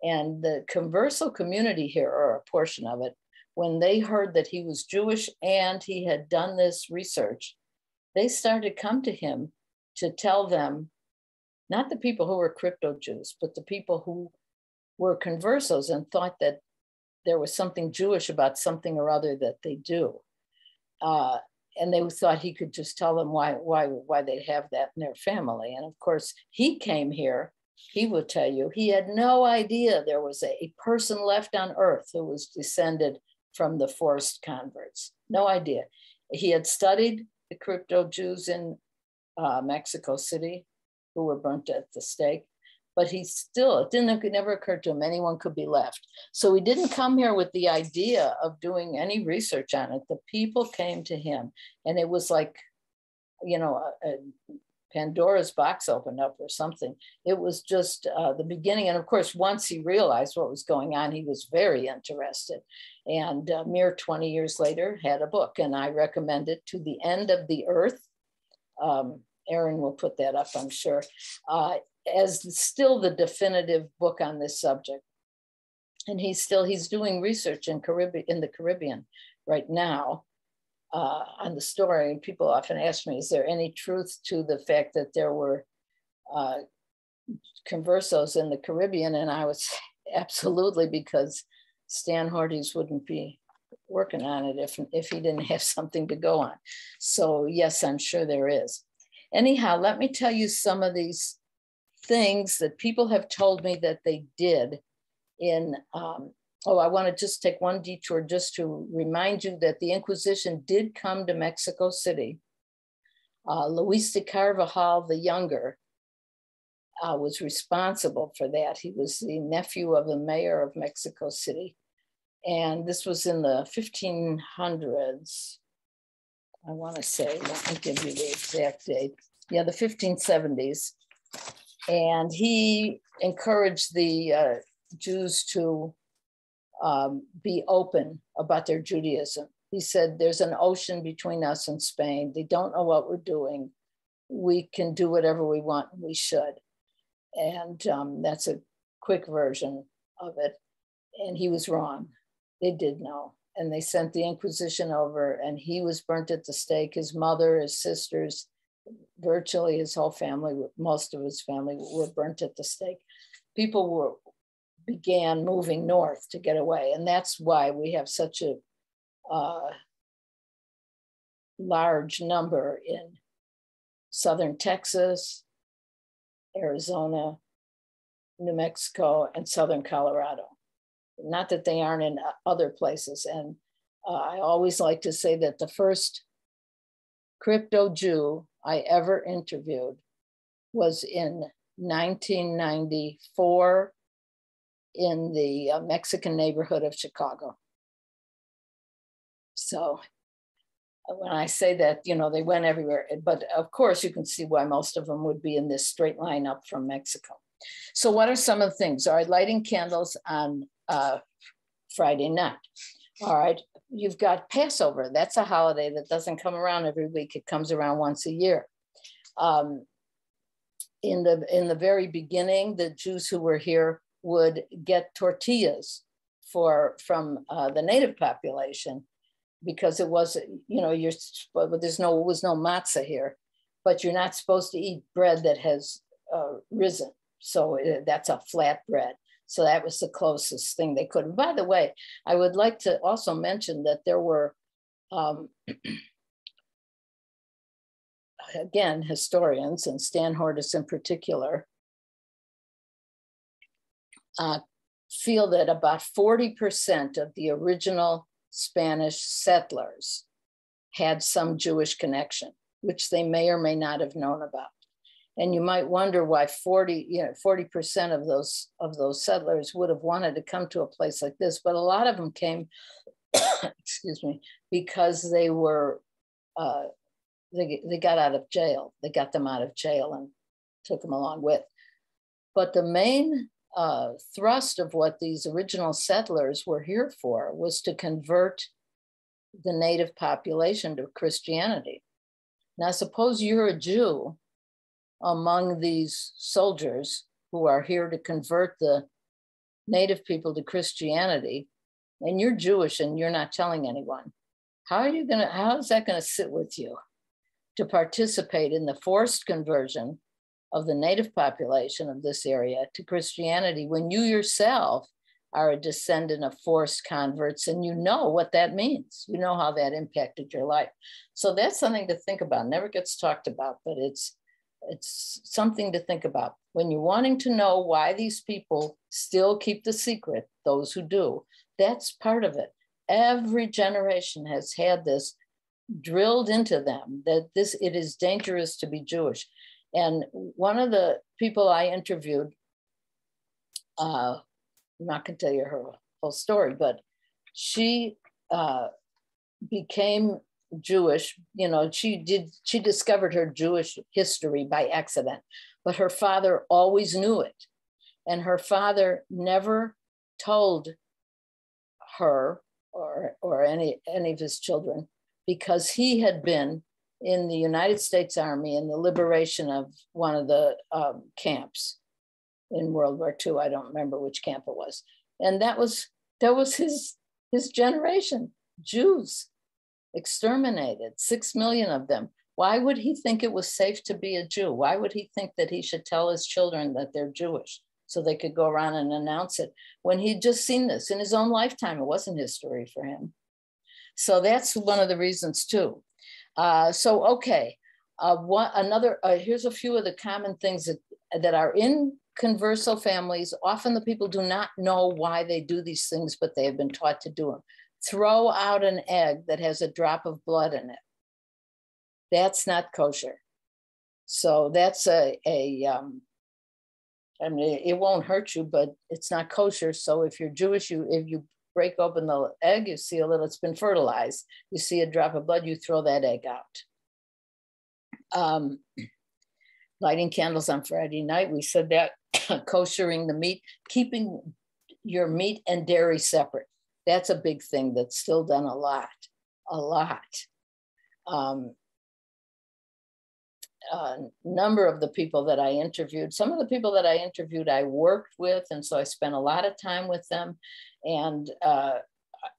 And the Converso community here, or a portion of it, when they heard that he was Jewish and he had done this research, they started to come to him to tell them, not the people who were crypto-Jews, but the people who were conversos and thought that there was something Jewish about something or other that they do. And they thought he could just tell them why they'd have that in their family. And of course, he came here, he would tell you, he had no idea there was a person left on earth who was descended from the forced converts. No idea. He had studied the crypto-Jews in Mexico City who were burnt at the stake, but it never occurred to him anyone could be left. So he didn't come here with the idea of doing any research on it. The people came to him, and it was like, you know, a Pandora's box opened up or something. It was just the beginning. And of course, once he realized what was going on, he was very interested. And a mere 20 years later, had a book, and I recommend it, To the End of the Earth. Aaron will put that up, I'm sure, as still the definitive book on this subject. And he's doing research in the Caribbean right now on the story. And people often ask me, is there any truth to the fact that there were conversos in the Caribbean? And I would say absolutely, because Stan Hordes wouldn't be working on it if he didn't have something to go on. So yes, I'm sure there is. Anyhow, let me tell you some of these things that people have told me that they did in, I want to just take one detour just to remind you that the Inquisition did come to Mexico City. Luis de Carvajal the Younger was responsible for that. He was the nephew of the mayor of Mexico City. And this was in the 1500s. I want to say, let me give you the exact date. Yeah, the 1570s. And he encouraged the Jews to be open about their Judaism. He said, there's an ocean between us and Spain. They don't know what we're doing. We can do whatever we want, and we should. And that's a quick version of it. And he was wrong. They did know. And they sent the Inquisition over, and he was burnt at the stake. His mother, his sisters, virtually his whole family, most of his family were burnt at the stake. People began moving north to get away. And that's why we have such a large number in southern Texas, Arizona, New Mexico, and southern Colorado. Not that they aren't in other places. And I always like to say that the first crypto-Jew I ever interviewed was in 1994 in the Mexican neighborhood of Chicago. So when I say that, you know, they went everywhere, but of course you can see why most of them would be in this straight line up from Mexico. So what are some of the things? All right, lighting candles on Friday night. All right, you've got Passover. That's a holiday that doesn't come around every week. It comes around once a year. In the very beginning, the Jews who were here would get tortillas from the native population, because it was, you know, was no matzah here, but you're not supposed to eat bread that has risen. So that's a flat bread. So that was the closest thing they could. And by the way, I would like to also mention that there were, again, historians, and Stan Hortis in particular, feel that about 40% of the original Spanish settlers had some Jewish connection, which they may or may not have known about. And you might wonder why 40% of those settlers would have wanted to come to a place like this, but a lot of them came, excuse me, because they were, they got out of jail. They got them out of jail and took them along with. But the main thrust of what these original settlers were here for was to convert the native population to Christianity. Now, suppose you're a Jew among these soldiers who are here to convert the native people to Christianity, and you're Jewish and you're not telling anyone. How is that gonna sit with you to participate in the forced conversion of the native population of this area to Christianity when you yourself are a descendant of forced converts and you know what that means? You know how that impacted your life. So that's something to think about. Never gets talked about, but it's something to think about. When you're wanting to know why these people still keep the secret, those who do, that's part of it. Every generation has had this drilled into them that it is dangerous to be Jewish. And one of the people I interviewed, I'm not going to tell you her whole story, but she became Jewish. You know, she discovered her Jewish history by accident, but her father always knew it. And her father never told her or any of his children, because he had been in the United States Army in the liberation of one of the camps in World War II. I don't remember which camp it was. And that was his generation, Jews exterminated, 6 million of them. Why would he think it was safe to be a Jew? Why would he think that he should tell his children that they're Jewish so they could go around and announce it when he'd just seen this in his own lifetime? It wasn't history for him. So that's one of the reasons too. Here's a few of the common things that are in converso families. Often the people do not know why they do these things, but they have been taught to do them. Throw out an egg that has a drop of blood in it. That's not kosher. So that's I mean, it won't hurt you, but it's not kosher. So if you're Jewish, if you break open the egg, you see a little, it's been fertilized. You see a drop of blood, you throw that egg out. Lighting candles on Friday night, we said that. Koshering the meat, keeping your meat and dairy separate. That's a big thing that's still done a lot. Number of the people that I interviewed, some of the people that I interviewed, I worked with, and so I spent a lot of time with them, and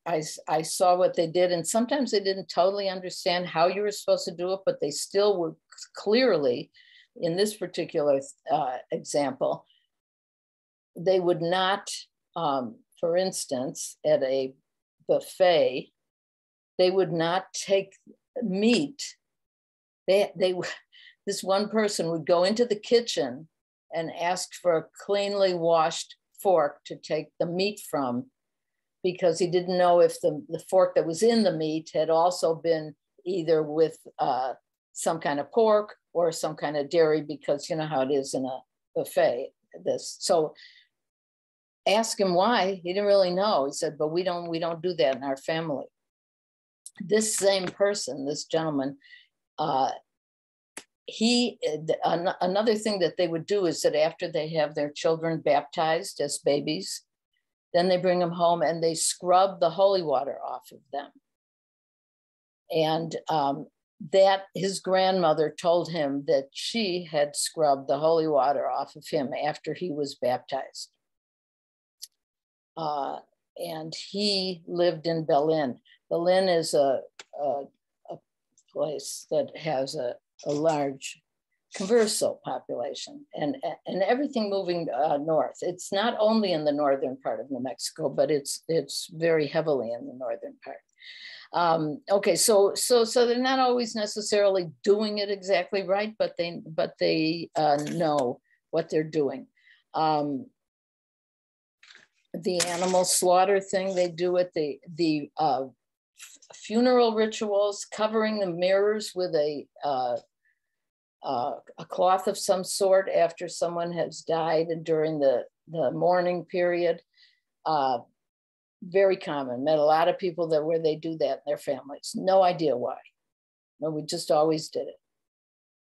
I saw what they did, and sometimes they didn't totally understand how you were supposed to do it, but they still were clearly, in this particular example, they would not, for instance, at a buffet, they would not take meat. This one person would go into the kitchen and ask for a cleanly washed fork to take the meat from, because he didn't know if the fork that was in the meat had also been either with some kind of pork or some kind of dairy, because you know how it is in a buffet. So ask him why. He didn't really know. He said, but we don't do that in our family. This same person, this gentleman, another thing that they would do is that after they have their children baptized as babies, then they bring them home and they scrub the holy water off of them. And that his grandmother told him that she had scrubbed the holy water off of him after he was baptized. And he lived in Berlin. Berlin is a place that has a large Converso population and everything moving north. It's not only in the northern part of New Mexico, but it's very heavily in the northern part. Okay, so they're not always necessarily doing it exactly right, but they know what they're doing. The animal slaughter thing, they do it. The funeral rituals, covering the mirrors with a cloth of some sort after someone has died and during the mourning period. Very common. Met a lot of people where they do that in their families. No idea why. No, we just always did it.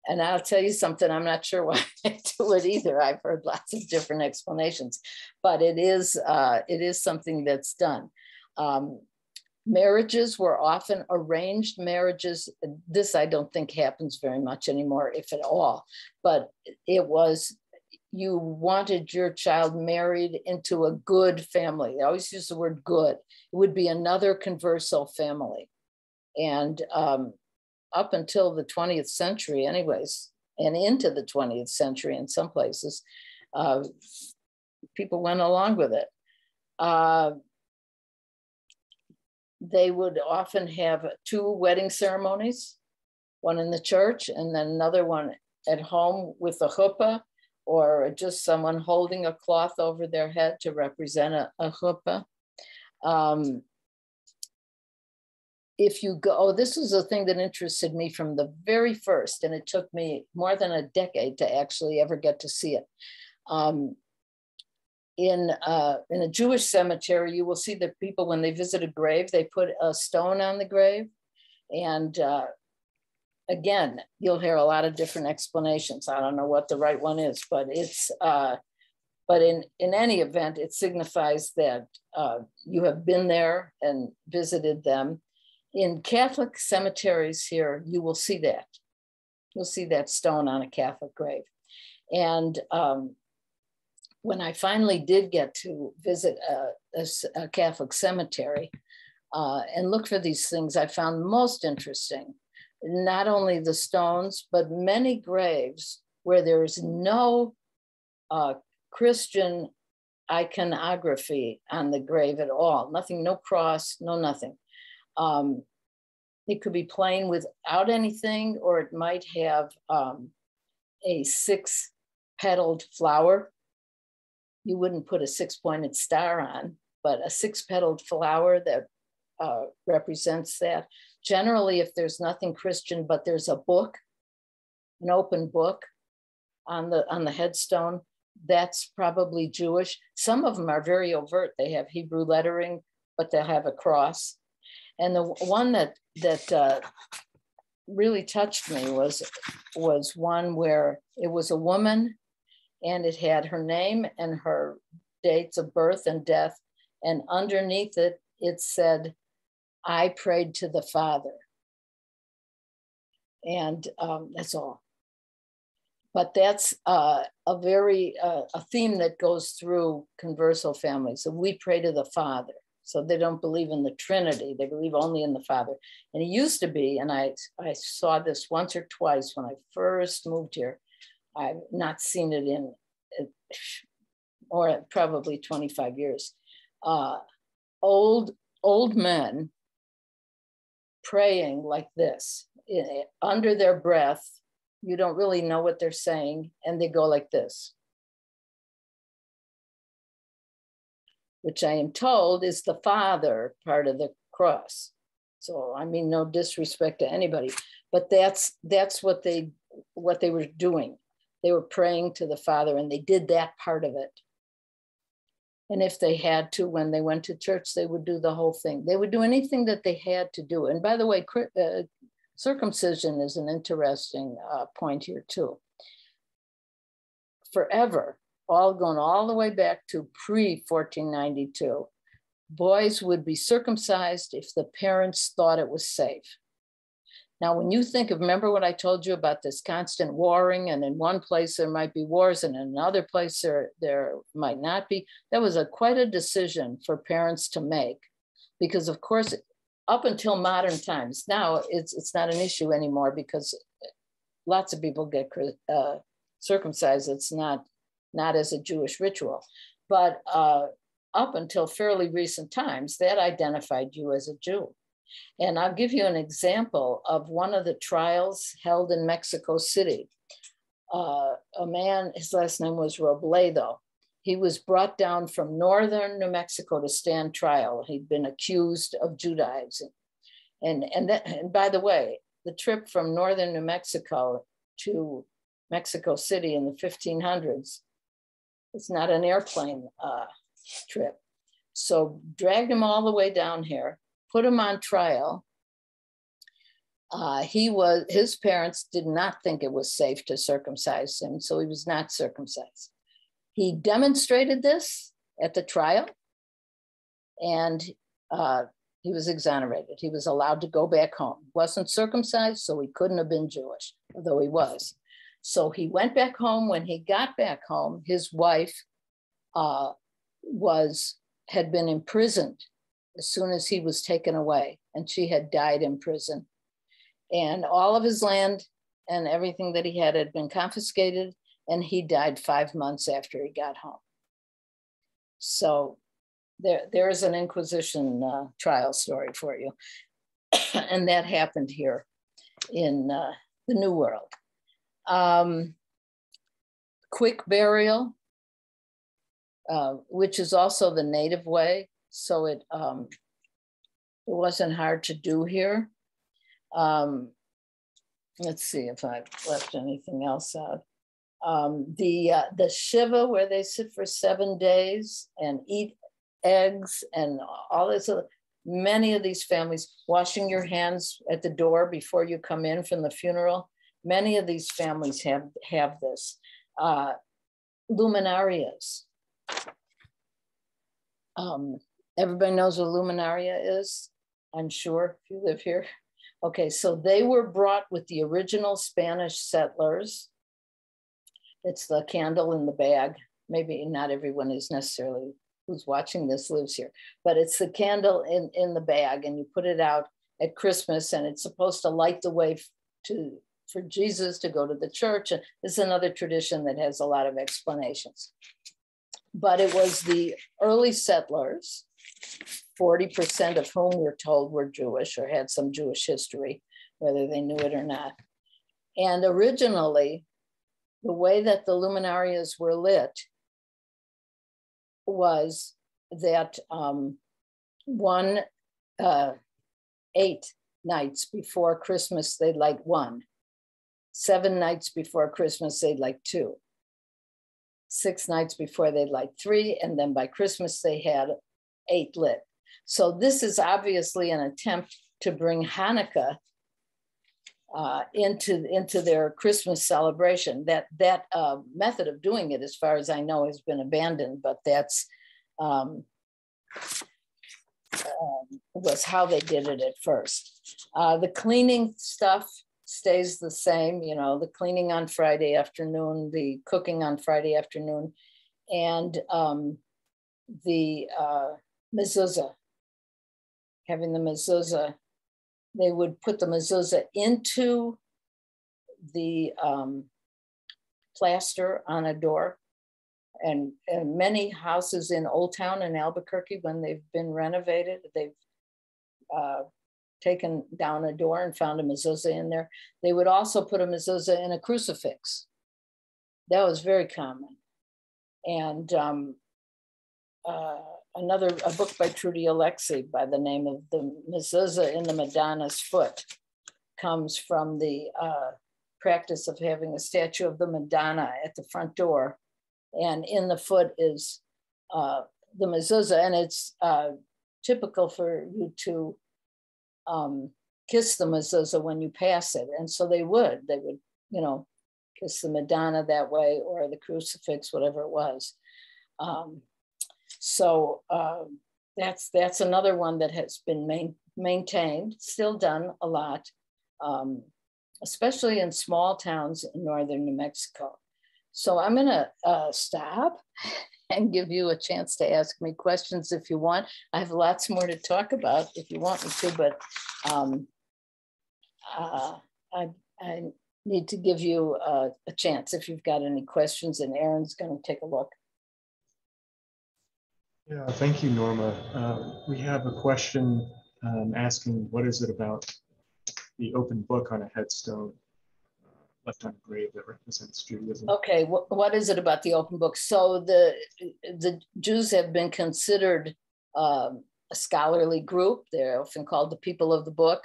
And I'll tell you something, I'm not sure why they do it either. I've heard lots of different explanations, but it is something that's done. Marriages were often arranged marriages. This I don't think happens very much anymore, if at all, but it was, you wanted your child married into a good family. They always use the word good. It would be another Converso family. And up until the 20th century anyways, and into the 20th century in some places, people went along with it. They would often have 2 wedding ceremonies, one in the church and then another one at home with a chuppah, or just someone holding a cloth over their head to represent a chuppah. If you go, this was a thing that interested me from the very first, and it took me more than a decade to actually ever get to see it. In a Jewish cemetery, you will see that people, when they visit a grave, they put a stone on the grave. And again, you'll hear a lot of different explanations. I don't know what the right one is, but it's, but in any event, it signifies that you have been there and visited them. In Catholic cemeteries here, you will see that. You'll see that stone on a Catholic grave. And when I finally did get to visit a Catholic cemetery and look for these things, I found most interesting, not only the stones, but many graves where there is no Christian iconography on the grave at all. Nothing, no cross, no nothing. It could be plain without anything, or it might have a 6-petaled flower. You wouldn't put a 6-pointed star on, but a 6-petaled flower that represents that. Generally, if there's nothing Christian, but there's a book, an open book on the headstone, that's probably Jewish. Some of them are very overt. They have Hebrew lettering, but they'll have a cross. And the one that really touched me was one where it was a woman, and it had her name and her dates of birth and death. And underneath it, it said, "I prayed to the Father." And that's all. But that's a theme that goes through Converso families. So we pray to the Father. So they don't believe in the Trinity. They believe only in the Father. And it used to be, and I saw this once or twice when I first moved here. I've not seen it in or probably 25 years. Old men praying like this, under their breath. You don't really know what they're saying, and they go like this, which I am told is the Father part of the cross. So I mean, no disrespect to anybody, but that's what they were doing. They were praying to the Father, and they did that part of it. And if they had to, when they went to church, they would do the whole thing. They would do anything that they had to do. And by the way, Circumcision is an interesting point here too. Forever, going all the way back to pre-1492, boys would be circumcised if the parents thought it was safe. Now, when you think of, remember what I told you about this constant warring, and in one place there might be wars and in another place there might not be. That was quite a decision for parents to make, because of course, up until modern times, now it's not an issue anymore because lots of people get circumcised. It's not as a Jewish ritual, but up until fairly recent times, that identified you as a Jew. And I'll give you an example of one of the trials held in Mexico City. A man, his last name was Robledo. He was brought down from northern New Mexico to stand trial. He'd been accused of Judaizing. And by the way, the trip from northern New Mexico to Mexico City in the 1500s, it's not an airplane trip. So dragged him all the way down here, put him on trial. His parents did not think it was safe to circumcise him, so he was not circumcised. He demonstrated this at the trial, and he was exonerated. He was allowed to go back home. Wasn't circumcised, so he couldn't have been Jewish, although he was. So he went back home. When he got back home, his wife had been imprisoned as soon as he was taken away, and she had died in prison. And all of his land and everything that he had been confiscated, and he died 5 months after he got home. So there's an Inquisition trial story for you. And that happened here in the New World. Quick burial, which is also the native way. So it wasn't hard to do here. Let's see if I've left anything else out. The Shiva, where they sit for 7 days and eat eggs and all this, many of these families, washing your hands at the door before you come in from the funeral, many of these families have this. Luminarias. Everybody knows what luminaria is, I'm sure, if you live here. Okay, so they were brought with the original Spanish settlers. It's the candle in the bag. Maybe not everyone is necessarily who's watching this lives here, but it's the candle in the bag, and you put it out at Christmas, and it's supposed to light the way for Jesus to go to the church. And this is another tradition that has a lot of explanations. But it was the early settlers, 40% of whom we're told were Jewish or had some Jewish history, whether they knew it or not. And originally, the way that the luminarias were lit was that 8 nights before Christmas, they'd light 1. 7 nights before Christmas, they'd light 2. 6 nights before, they'd light 3. And then by Christmas, they had 8 lit. So this is obviously an attempt to bring Hanukkah into their Christmas celebration. That method of doing it, as far as I know, has been abandoned, but that's was how they did it at first. The cleaning stuff stays the same, you know, the cleaning on Friday afternoon, the cooking on Friday afternoon, and the mezuzah, having the mezuzah. They would put the mezuzah into the plaster on a door. And many houses in Old Town in Albuquerque, when they've been renovated, they've taken down a door and found a mezuzah in there. They would also put a mezuzah in a crucifix. That was very common. And a book by Trudy Alexi by the name of The Mezuzah in the Madonna's Foot comes from the practice of having a statue of the Madonna at the front door. And in the foot is the mezuzah, and it's typical for you to kiss the mezuzah when you pass it. And so they would, you know, kiss the Madonna that way, or the crucifix, whatever it was. That's another one that has been maintained, still done a lot, especially in small towns in northern New Mexico. So I'm gonna stop and give you a chance to ask me questions if you want. I have lots more to talk about if you want me to, but I need to give you a chance if you've got any questions, and Aaron's gonna take a look. Yeah, thank you, Norma. We have a question asking, what is it about the open book on a headstone left on a grave that represents Judaism? Okay, what is it about the open book? So the Jews have been considered a scholarly group. They're often called the people of the book.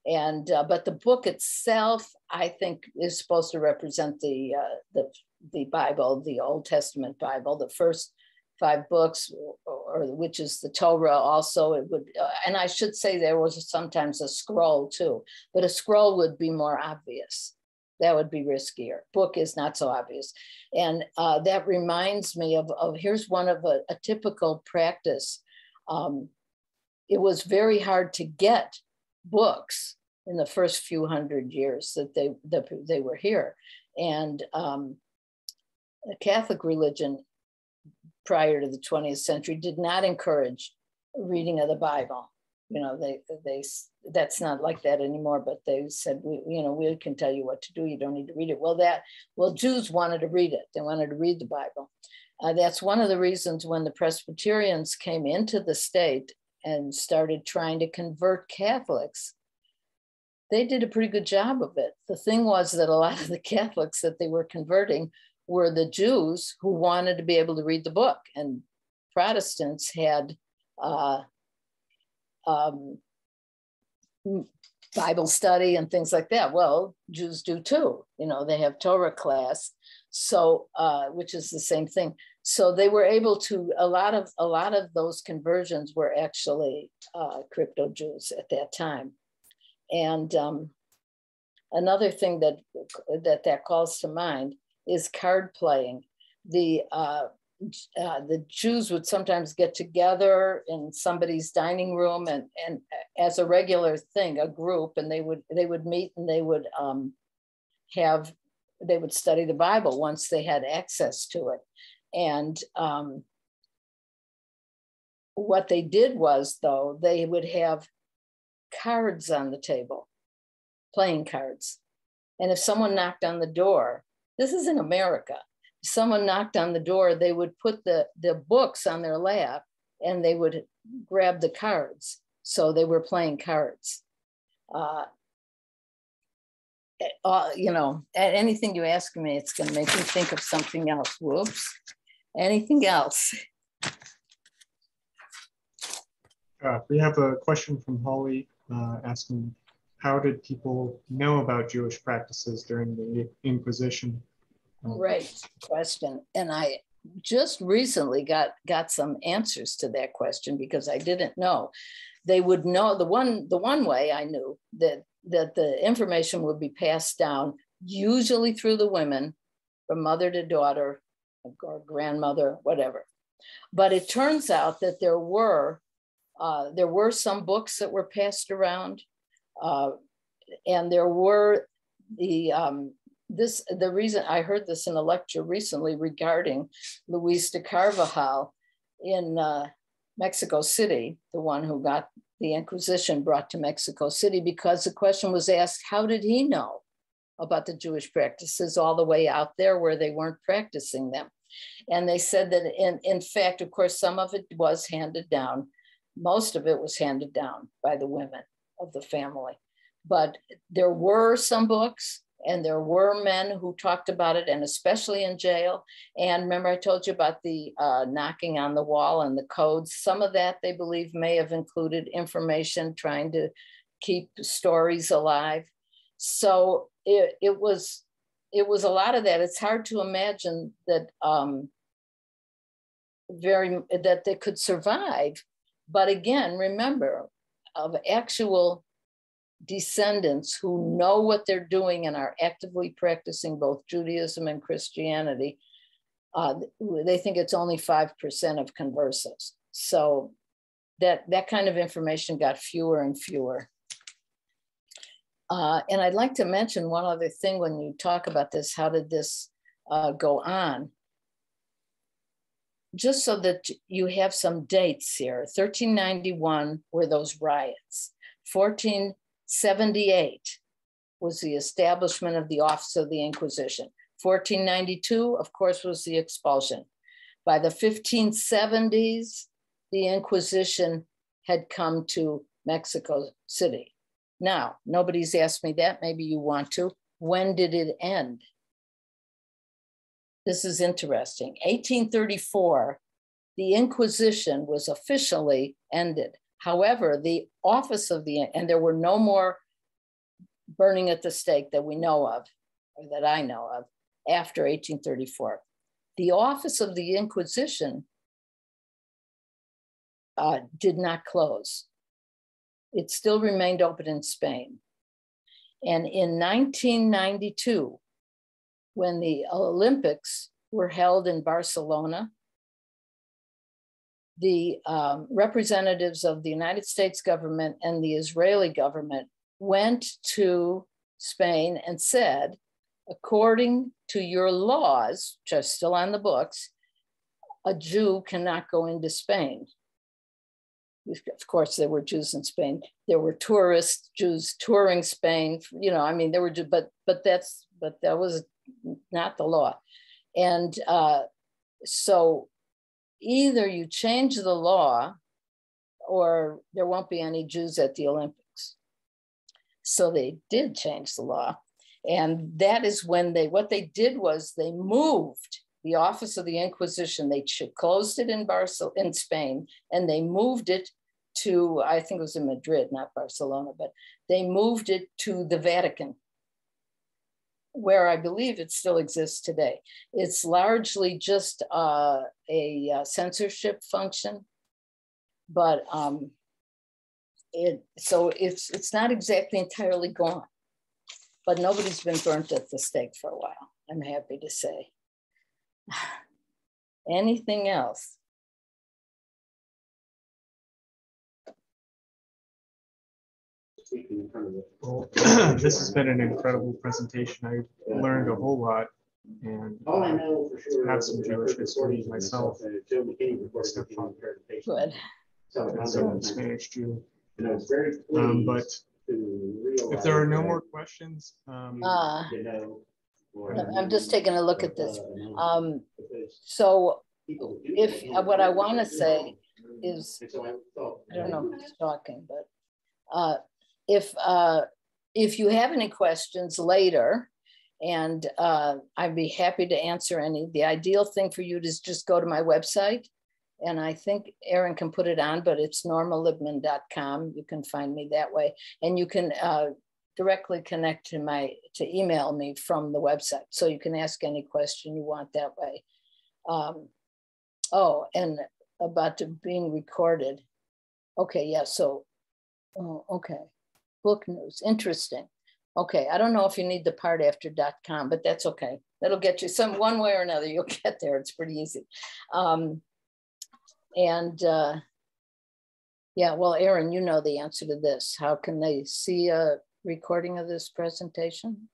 And but the book itself, I think, is supposed to represent the Bible, the Old Testament Bible, the first 5 books, or which is the Torah. Also, it would, and I should say there was sometimes a scroll too, but a scroll would be more obvious. That would be riskier. Book is not so obvious, and that reminds me of here's one of a typical practice. It was very hard to get books in the first few hundred years that they were here, and the Catholic religion prior to the 20th century did not encourage reading of the Bible. You know, they that's not like that anymore, but they said, we can tell you what to do. You don't need to read it. Well, Jews wanted to read it. They wanted to read the Bible. That's one of the reasons when the Presbyterians came into the state and started trying to convert Catholics, they did a pretty good job of it. The thing was that a lot of the Catholics that they were converting were the Jews who wanted to be able to read the book, and Protestants had Bible study and things like that. Well, Jews do too. You know, they have Torah class, so which is the same thing. So they were able to. A lot of those conversions were actually crypto-Jews at that time. And another thing that calls to mind is card playing. The Jews would sometimes get together in somebody's dining room and as a regular thing, a group, and they would meet and they would study the Bible once they had access to it. And what they did was, though, they would have cards on the table, playing cards. And if someone knocked on the door, this is in America, if someone knocked on the door, they would put the books on their lap and they would grab the cards. So they were playing cards. Anything you ask me, it's going to make me think of something else. Whoops. Anything else? We have a question from Holly asking, how did people know about Jewish practices during the Inquisition? Great question. And I just recently got some answers to that question because I didn't know. They would know, the one way I knew that the information would be passed down, usually through the women, from mother to daughter or grandmother, whatever. But it turns out that there were some books that were passed around, and there were the reason I heard this in a lecture recently regarding Luis de Carvajal in Mexico City, the one who got the Inquisition brought to Mexico City, because the question was asked, how did he know about the Jewish practices all the way out there where they weren't practicing them? And they said that in fact, of course, some of it was handed down. Most of it was handed down by the women of the family. But there were some books and there were men who talked about it, and especially in jail. And remember, I told you about the knocking on the wall and the codes. Some of that, they believe, may have included information trying to keep stories alive. So it was a lot of that. It's hard to imagine that that they could survive. But again, remember, of actual descendants who know what they're doing and are actively practicing both Judaism and Christianity, they think it's only 5% of conversos. So that kind of information got fewer and fewer. And I'd like to mention one other thing when you talk about this, how did this go on? Just so that you have some dates here. 1391 were those riots. 1478 was the establishment of the Office of the Inquisition. 1492, of course, was the expulsion. By the 1570s, the Inquisition had come to Mexico City. Now, nobody's asked me that, maybe you want to. When did it end? This is interesting. 1834, the Inquisition was officially ended. However, the office of the, and there were no more burning at the stake that we know of, or that I know of, after 1834. The office of the Inquisition did not close. It still remained open in Spain. And in 1992, when the Olympics were held in Barcelona, the representatives of the United States government and the Israeli government went to Spain and said, according to your laws, which are still on the books, a Jew cannot go into Spain. Of course, there were Jews in Spain. There were tourist Jews touring Spain. You know, I mean, there were, but that was not the law. And so either you change the law or there won't be any Jews at the Olympics. So they did change the law. And that is when what they did was they moved the Office of the Inquisition. They closed it in Spain, and they moved it to, I think it was in Madrid, not Barcelona, but they moved it to the Vatican, where I believe it still exists today. It's largely just a censorship function, but so it's not exactly entirely gone, but nobody's been burnt at the stake for a while, I'm happy to say. Anything else? Well, this has been an incredible presentation. I learned a whole lot, and have some Jewish history myself. Good. And so I'm Spanish Jew. But if there are no more questions, I'm just taking a look at this. So if what I want to say is, I don't know who's talking, but if you have any questions later, and I'd be happy to answer any. The ideal thing for you is just go to my website, and I think Aaron can put it on, but it's normalibman.com. You can find me that way, and you can directly connect to email me from the website. So you can ask any question you want that way. Oh, and about being recorded. Okay, yeah, so, okay. Book news, interesting. Okay, I don't know if you need the part after .com, but that's okay. That'll get you one way or another, you'll get there. It's pretty easy. Yeah, well, Aaron, you know the answer to this. How can they see a recording of this presentation?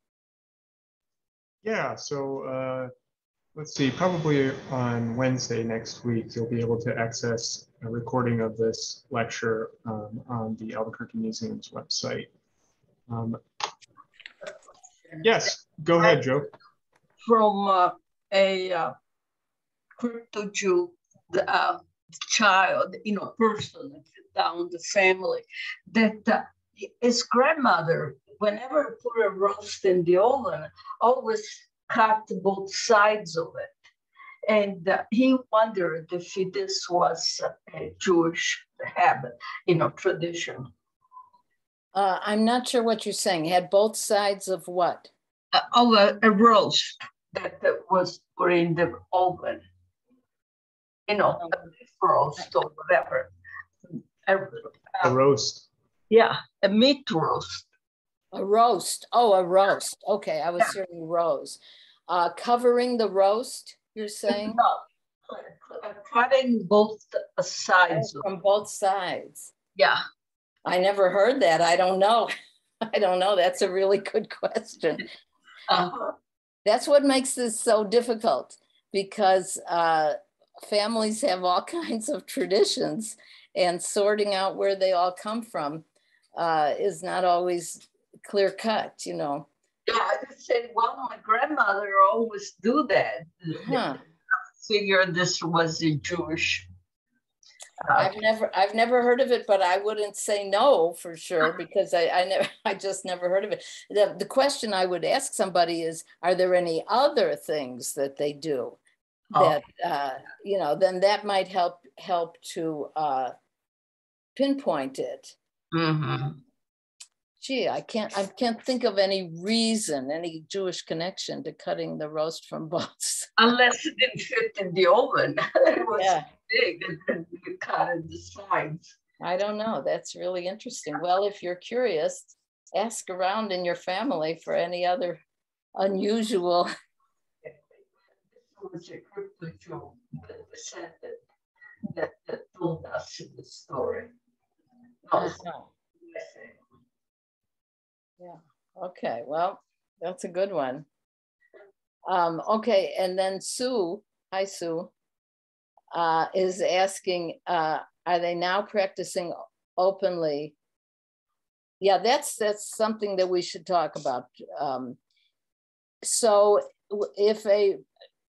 Yeah, so let's see, probably on Wednesday next week, you'll be able to access a recording of this lecture on the Albuquerque Museum's website. Yes, go ahead, Joe. From a crypto-Jew child, person, down the family, that his grandmother, whenever put a roast in the oven, always cut both sides of it. And he wondered if this was a Jewish habit, tradition. I'm not sure what you're saying. Had both sides of what? Of a roast that was put in the oven. A beef roast or whatever. A roast. Yeah, a meat roast. A roast. Oh, a roast. Okay, I was hearing rose. Covering the roast, you're saying? No, cutting both sides. From both sides. Yeah. I never heard that. I don't know. I don't know. That's a really good question. That's what makes this so difficult, because families have all kinds of traditions, and sorting out where they all come from is not always clear cut, you know. Yeah, I just said, well, my grandmother always do that. Huh. Figure this was a Jewish. I've never heard of it, but I wouldn't say no for sure, because I just never heard of it. The question I would ask somebody is, are there any other things that they do that you know, then that might help to pinpoint it. Mm-hmm. Gee, I can't think of any reason, any Jewish connection to cutting the roast from both. Unless it didn't fit in the oven. It was big, and then you cut in the sides. I don't know. That's really interesting. Well, if you're curious, ask around in your family for any other unusual. This was a Crypto-Jew that told us the story. Yeah. Okay. Well, that's a good one. Okay. And then Sue, hi Sue, is asking, are they now practicing openly? Yeah, that's something that we should talk about. So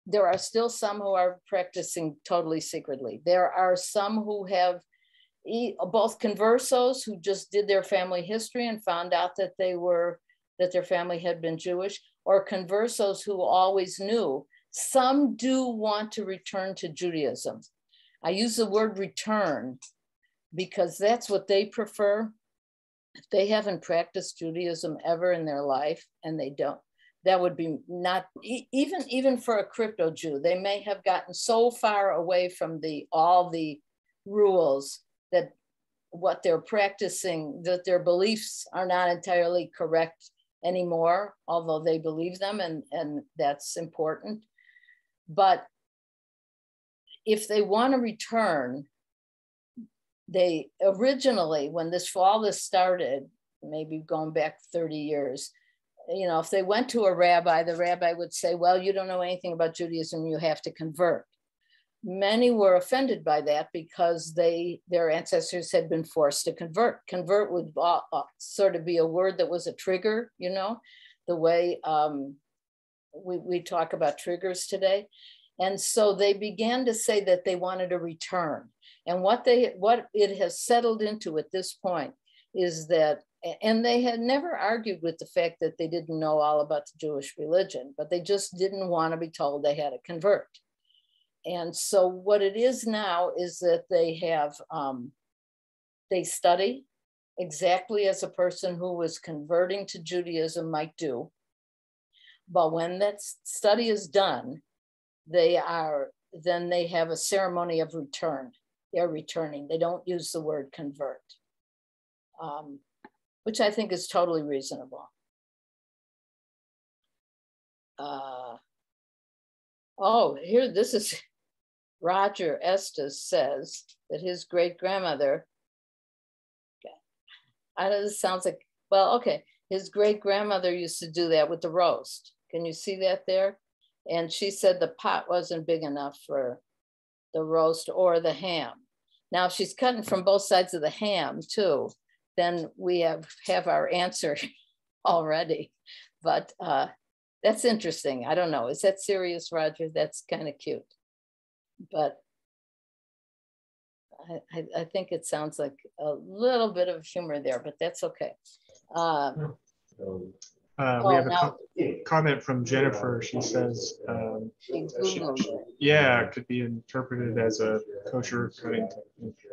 there are still some who are practicing totally secretly. There are some who have both conversos who just did their family history and found out that their family had been Jewish, or conversos who always knew. Some do want to return to Judaism. I use the word return because that's what they prefer. If they haven't practiced Judaism ever in their life, and they don't, that would be not, even for a crypto Jew, they may have gotten so far away from all the rules that what they're practicing, that their beliefs are not entirely correct anymore, although they believe them, and that's important. But if they want to return, they originally, when all this started, maybe going back 30 years, you know, if they went to a rabbi, the rabbi would say, well, you don't know anything about Judaism, you have to convert. Many were offended by that because their ancestors had been forced to convert. Convert would sort of be a word that was a trigger, you know, the way we talk about triggers today. And so they began to say that they wanted to return. And what it has settled into at this point is that, and they had never argued with the fact that they didn't know all about the Jewish religion, but they just didn't want to be told they had to convert. And so what it is now is that they study exactly as a person who was converting to Judaism might do. But when that study is done, then they have a ceremony of return. They're returning. They don't use the word convert, which I think is totally reasonable. Here, this is Roger Estes says that his great-grandmother, I know this sounds like, well, okay, his great-grandmother used to do that with the roast. Can you see that there? And she said the pot wasn't big enough for the roast or the ham. Now, if she's cutting from both sides of the ham too, then we have our answer already. But that's interesting. I don't know. Is that serious, Roger? That's kind of cute. But I think it sounds like a little bit of humor there, but that's okay. We have a comment from Jennifer. She says, yeah, it could be interpreted as a kosher cutting technique.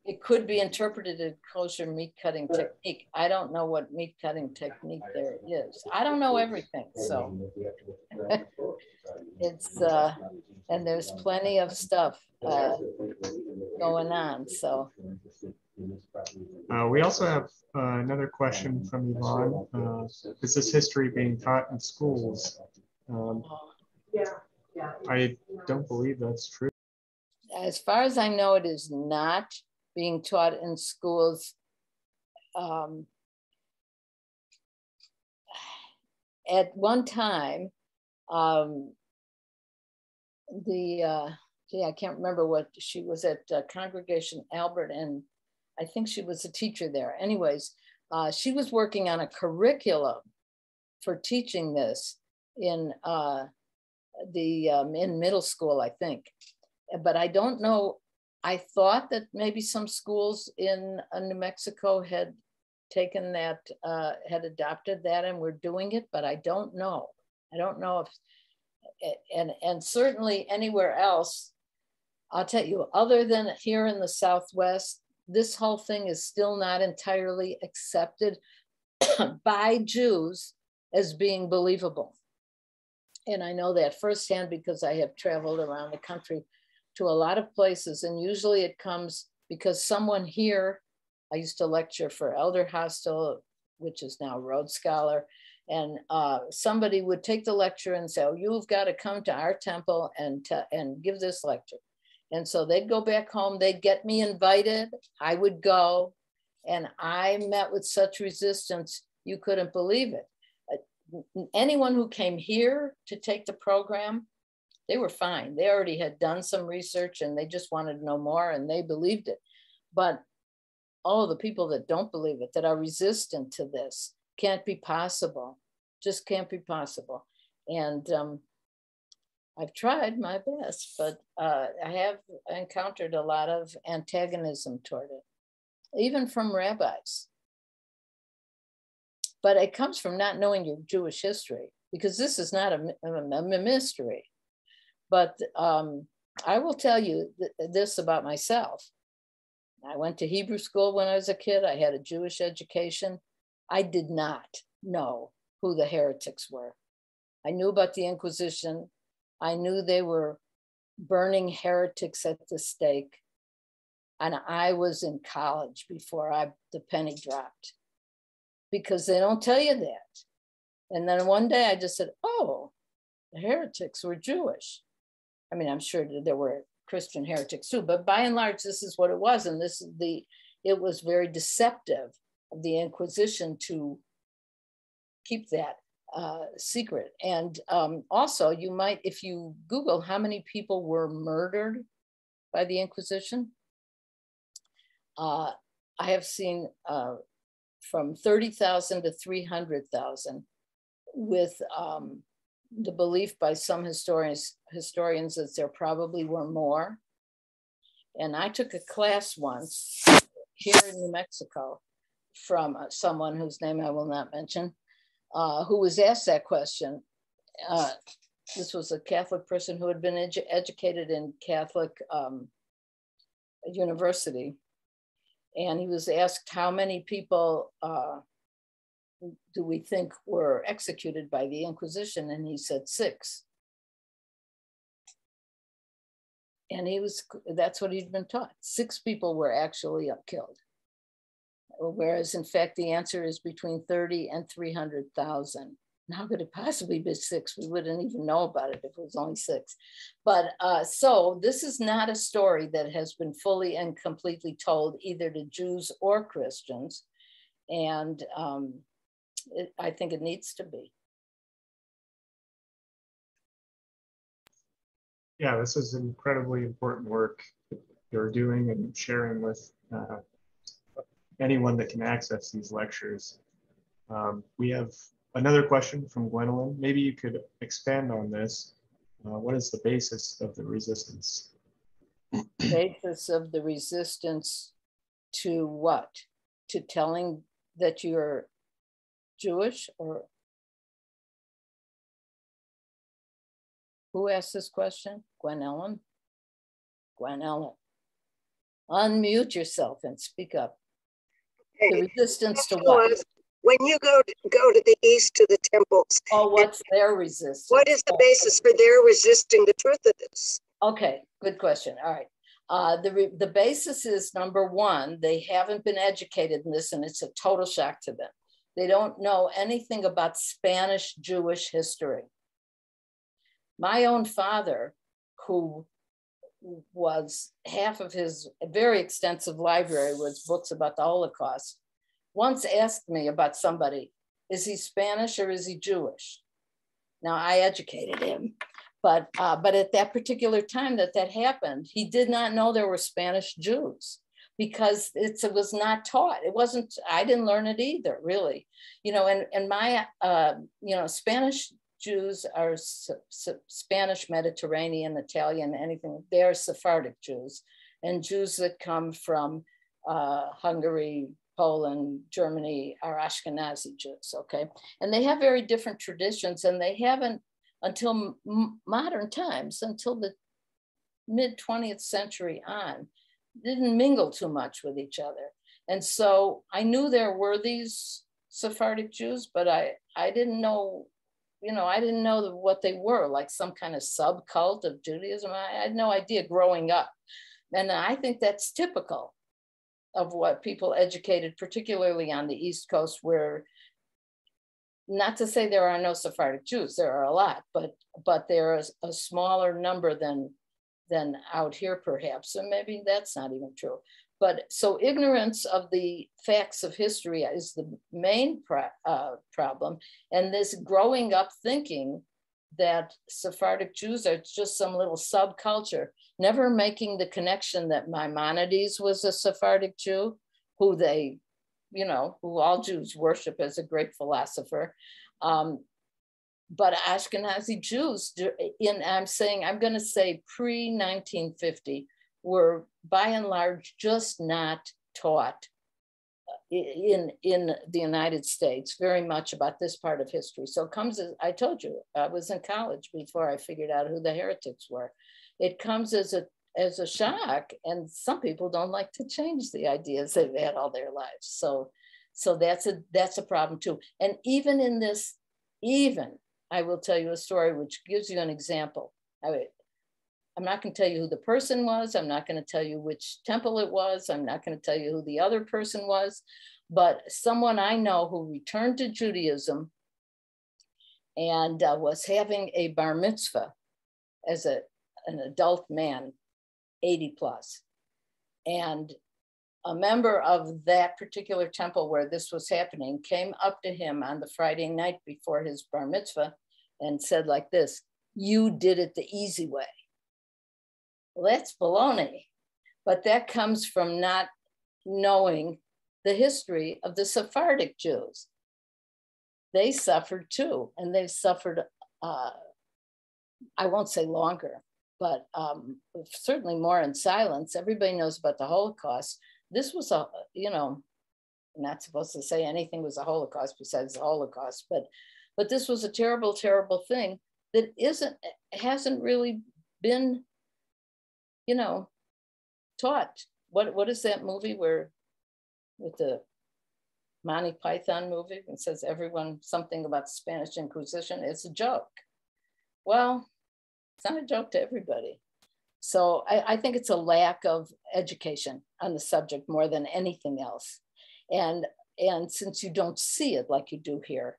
It could be interpreted as kosher meat cutting technique. I don't know what meat cutting technique there is. I don't know everything, so it's and there's plenty of stuff going on. So We also have another question from Yvonne. Is this history being taught in schools? I don't believe that's true. As far as I know, it is not being taught in schools. At one time, I can't remember what, she was at Congregation Albert, and I think she was a teacher there. Anyways, she was working on a curriculum for teaching this in in middle school, I think. But I don't know. I thought that maybe some schools in New Mexico had taken that, had adopted that and were doing it, but I don't know. I don't know if, and certainly anywhere else, I'll tell you, other than here in the Southwest, this whole thing is still not entirely accepted by Jews as being believable. And I know that firsthand because I have traveled around the country to a lot of places, and usually it comes because someone here, I used to lecture for Elder Hostel, which is now Rhodes Scholar, and somebody would take the lecture and say, oh, you've got to come to our temple and give this lecture. And so they'd go back home, they'd get me invited, I would go, and I met with such resistance, you couldn't believe it. Anyone who came here to take the program, they were fine. They already had done some research and they just wanted to know more and they believed it. But all of the people that don't believe it, that are resistant to this, can't be possible, just can't be possible. And I've tried my best, but I have encountered a lot of antagonism toward it, even from rabbis. But it comes from not knowing your Jewish history, because this is not a mystery. But I will tell you this about myself. I went to Hebrew school when I was a kid. I had a Jewish education. I did not know who the heretics were. I knew about the Inquisition. I knew they were burning heretics at the stake. And I was in college before the penny dropped, because they don't tell you that. And then one day I just said, oh, the heretics were Jewish. I mean, I'm sure there were Christian heretics too, but by and large, this is what it was. And this is it was very deceptive of the Inquisition to keep that secret. And also you might, if you Google how many people were murdered by the Inquisition, I have seen from 30,000 to 300,000, with the belief by some historians that there probably were more. And I took a class once here in New Mexico from someone whose name I will not mention, who was asked that question. This was a Catholic person who had been educated in Catholic university. And he was asked, how many people do we think were executed by the Inquisition? And he said 6. And that's what he'd been taught. 6 people were actually killed. Whereas in fact, the answer is between 30 and 300,000. How could it possibly be 6? We wouldn't even know about it if it was only 6. But so this is not a story that has been fully and completely told either to Jews or Christians. And I think it needs to be. Yeah, this is incredibly important work you're doing and sharing with anyone that can access these lectures. We have another question from Gwendolyn. Maybe you could expand on this. What is the basis of the resistance? Basis of the resistance to what? To telling that you're Jewish, or who asked this question? Gwen Ellen? Gwen Ellen. Unmute yourself and speak up. Okay. The resistance to what? When you go to the east to the temples. Oh, what's their resistance? What is the basis for their resisting the truth of this? Okay, good question. All right. The basis is, number one, they haven't been educated in this, and it's a total shock to them. They don't know anything about Spanish Jewish history. My own father, who was half of his very extensive library was books about the Holocaust, once asked me about somebody, is he Spanish or is he Jewish? Now, I educated him, but at that particular time that happened, he did not know there were Spanish Jews because it was not taught. It wasn't, I didn't learn it either, really. You know, and my, you know, Spanish Jews are Spanish, Mediterranean, Italian, anything. They are Sephardic Jews, and Jews that come from Hungary, Poland, Germany are Ashkenazi Jews, okay? And they have very different traditions, and they haven't until modern times, until the mid 20th century on, didn't mingle too much with each other. And so I knew there were these Sephardic Jews, but I didn't know, you know, I didn't know what they were, like some kind of subcult of Judaism. I had no idea growing up. And I think that's typical of what people educated, particularly on the East Coast, where, not to say there are no Sephardic Jews, there are a lot, but there is a smaller number than out here perhaps. And maybe that's not even true. But so ignorance of the facts of history is the main problem. And this growing up thinking that Sephardic Jews are just some little subculture, never making the connection that Maimonides was a Sephardic Jew, who they, you know, who all Jews worship as a great philosopher. But Ashkenazi Jews, I'm going to say pre-1950, were by and large just not taught in the United States very much about this part of history. So it comes as, I told you, I was in college before I figured out who the heretics were. It comes as a shock, and some people don't like to change the ideas they've had all their lives. So that's a problem too. And even in this, I will tell you a story which gives you an example. I'm not going to tell you who the person was. I'm not going to tell you which temple it was. I'm not going to tell you who the other person was, but someone I know who returned to Judaism and was having a bar mitzvah as an adult man, 80 plus. And a member of that particular temple where this was happening came up to him on the Friday night before his bar mitzvah and said like this, "You did it the easy way." Well, that's baloney, but that comes from not knowing the history of the Sephardic Jews. They suffered too, and they suffered, I won't say longer, but certainly more in silence. Everybody knows about the Holocaust. This was you know, not supposed to say anything was a Holocaust besides the Holocaust, but this was a terrible, terrible thing that hasn't really been, you know, taught. What is that movie with the Monty Python movie? It says everyone something about the Spanish Inquisition. It's a joke. Well, it's not a joke to everybody. So I think it's a lack of education on the subject more than anything else. And since you don't see it like you do here,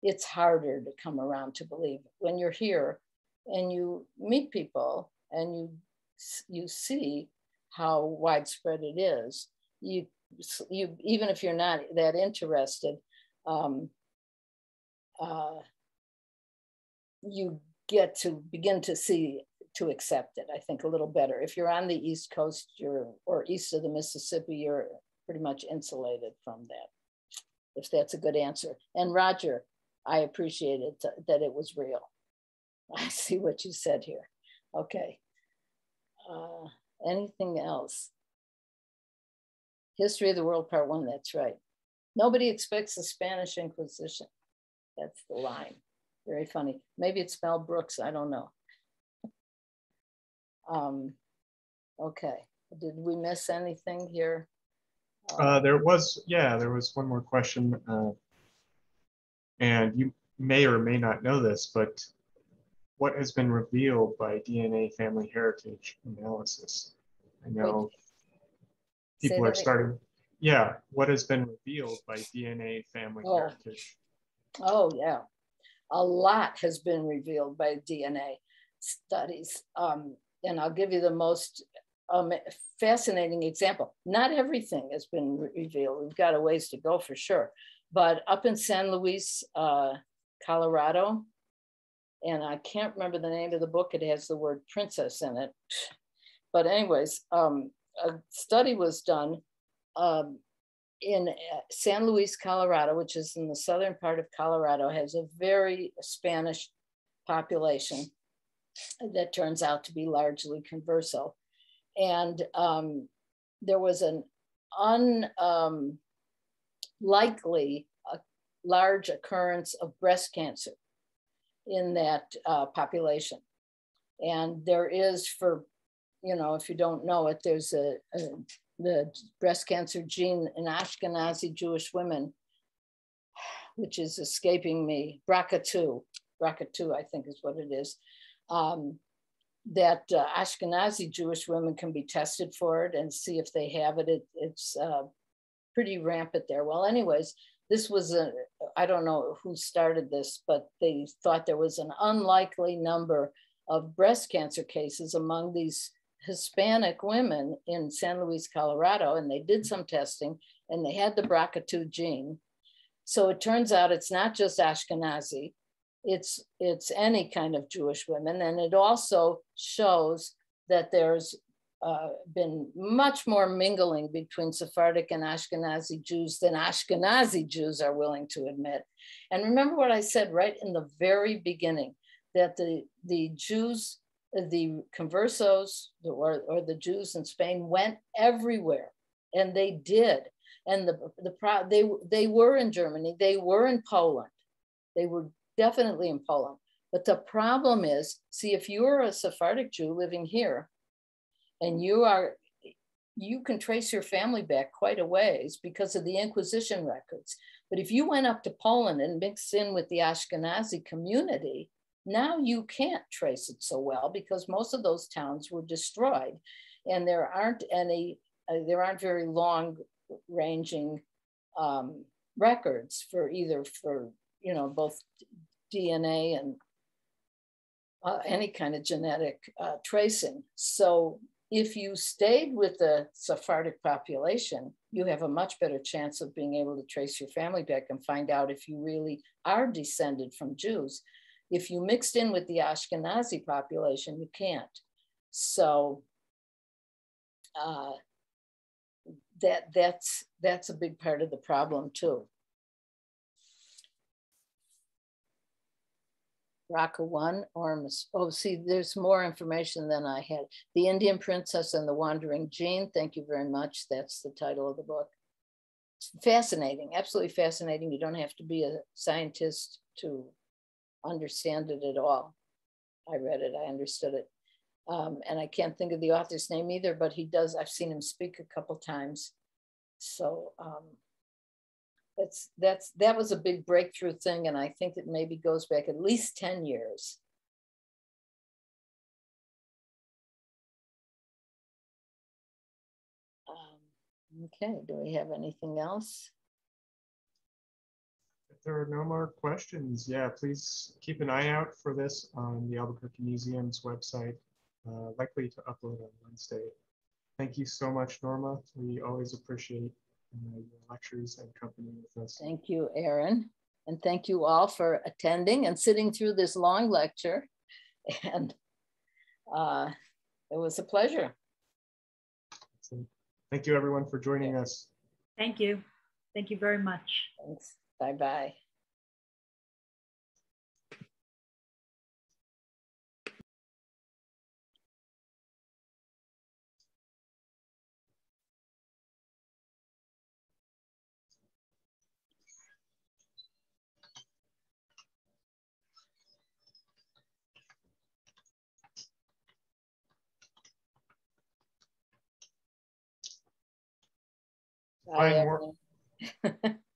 it's harder to come around to believe it. When you're here and you meet people and you see how widespread it is, you even if you're not that interested, you get to begin to accept it, I think, a little better. If you're on the East Coast, or east of the Mississippi, you're pretty much insulated from that, if that's a good answer. And Roger, I appreciated that it was real. I see what you said here. Okay. Anything else? History of the World, Part 1, that's right. Nobody expects the Spanish Inquisition. That's the line. Very funny. Maybe it's Mel Brooks, I don't know. Okay, did we miss anything here? There was one more question. And you may or may not know this, but what has been revealed by DNA family heritage analysis I know people are starting. Yeah, what has been revealed by DNA family heritage? Oh, yeah. A lot has been revealed by DNA studies. And I'll give you the most fascinating example. Not everything has been revealed. We've got a ways to go for sure. But up in San Luis, Colorado, and I can't remember the name of the book. It has the word princess in it. But anyways, a study was done in San Luis, Colorado, which is in the southern part of Colorado, has a very Spanish population that turns out to be largely Converso. And there was an unlikely large occurrence of breast cancer in that population. And there is, for, you know, if you don't know it, there's the breast cancer gene in Ashkenazi Jewish women, which is escaping me, BRCA2, I think is what it is, that Ashkenazi Jewish women can be tested for it and see if they have it. It's pretty rampant there. Well, anyways, this was I don't know who started this, but they thought there was an unlikely number of breast cancer cases among these Hispanic women in San Luis, Colorado, and they did some testing and they had the BRCA2 gene. So it turns out it's not just Ashkenazi, it's any kind of Jewish women. And it also shows that there's been much more mingling between Sephardic and Ashkenazi Jews than Ashkenazi Jews are willing to admit. And remember what I said right in the very beginning, that the Jews, the Conversos or the Jews in Spain went everywhere, and they did. And they were in Germany, they were in Poland, they were definitely in Poland. But the problem is, see, if you're a Sephardic Jew living here, and you can trace your family back quite a ways because of the Inquisition records. But if you went up to Poland and mixed in with the Ashkenazi community, now you can't trace it so well because most of those towns were destroyed, and there aren't very long ranging records for both DNA and any kind of genetic tracing. So if you stayed with the Sephardic population, you have a much better chance of being able to trace your family back and find out if you really are descended from Jews. If you mixed in with the Ashkenazi population, you can't. So that's a big part of the problem too. BRCA1 or, oh, see, there's more information than I had. The Indian Princess and the Wandering Gene. Thank you very much. That's the title of the book. It's fascinating, absolutely fascinating. You don't have to be a scientist to understand it at all. I read it, I understood it. And I can't think of the author's name either, but he does, I've seen him speak a couple times. So that was a big breakthrough thing, and I think it maybe goes back at least 10 years. Okay, do we have anything else? If there are no more questions, yeah, please keep an eye out for this on the Albuquerque Museum's website, likely to upload on Wednesday. Thank you so much, Norma. We always appreciate your lectures and company with us. Thank you, Aaron. And thank you all for attending and sitting through this long lecture. And it was a pleasure. Thank you, everyone, for joining us. Thank you. Thank you very much. Thanks. Bye-bye.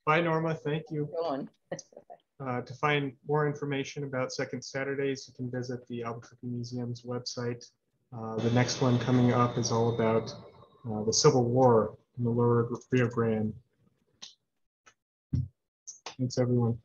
Bye, Norma. Thank you. To find more information about Second Saturdays, you can visit the Albuquerque Museum's website. The next one coming up is all about the Civil War in the Lower Rio Grande. Thanks, everyone.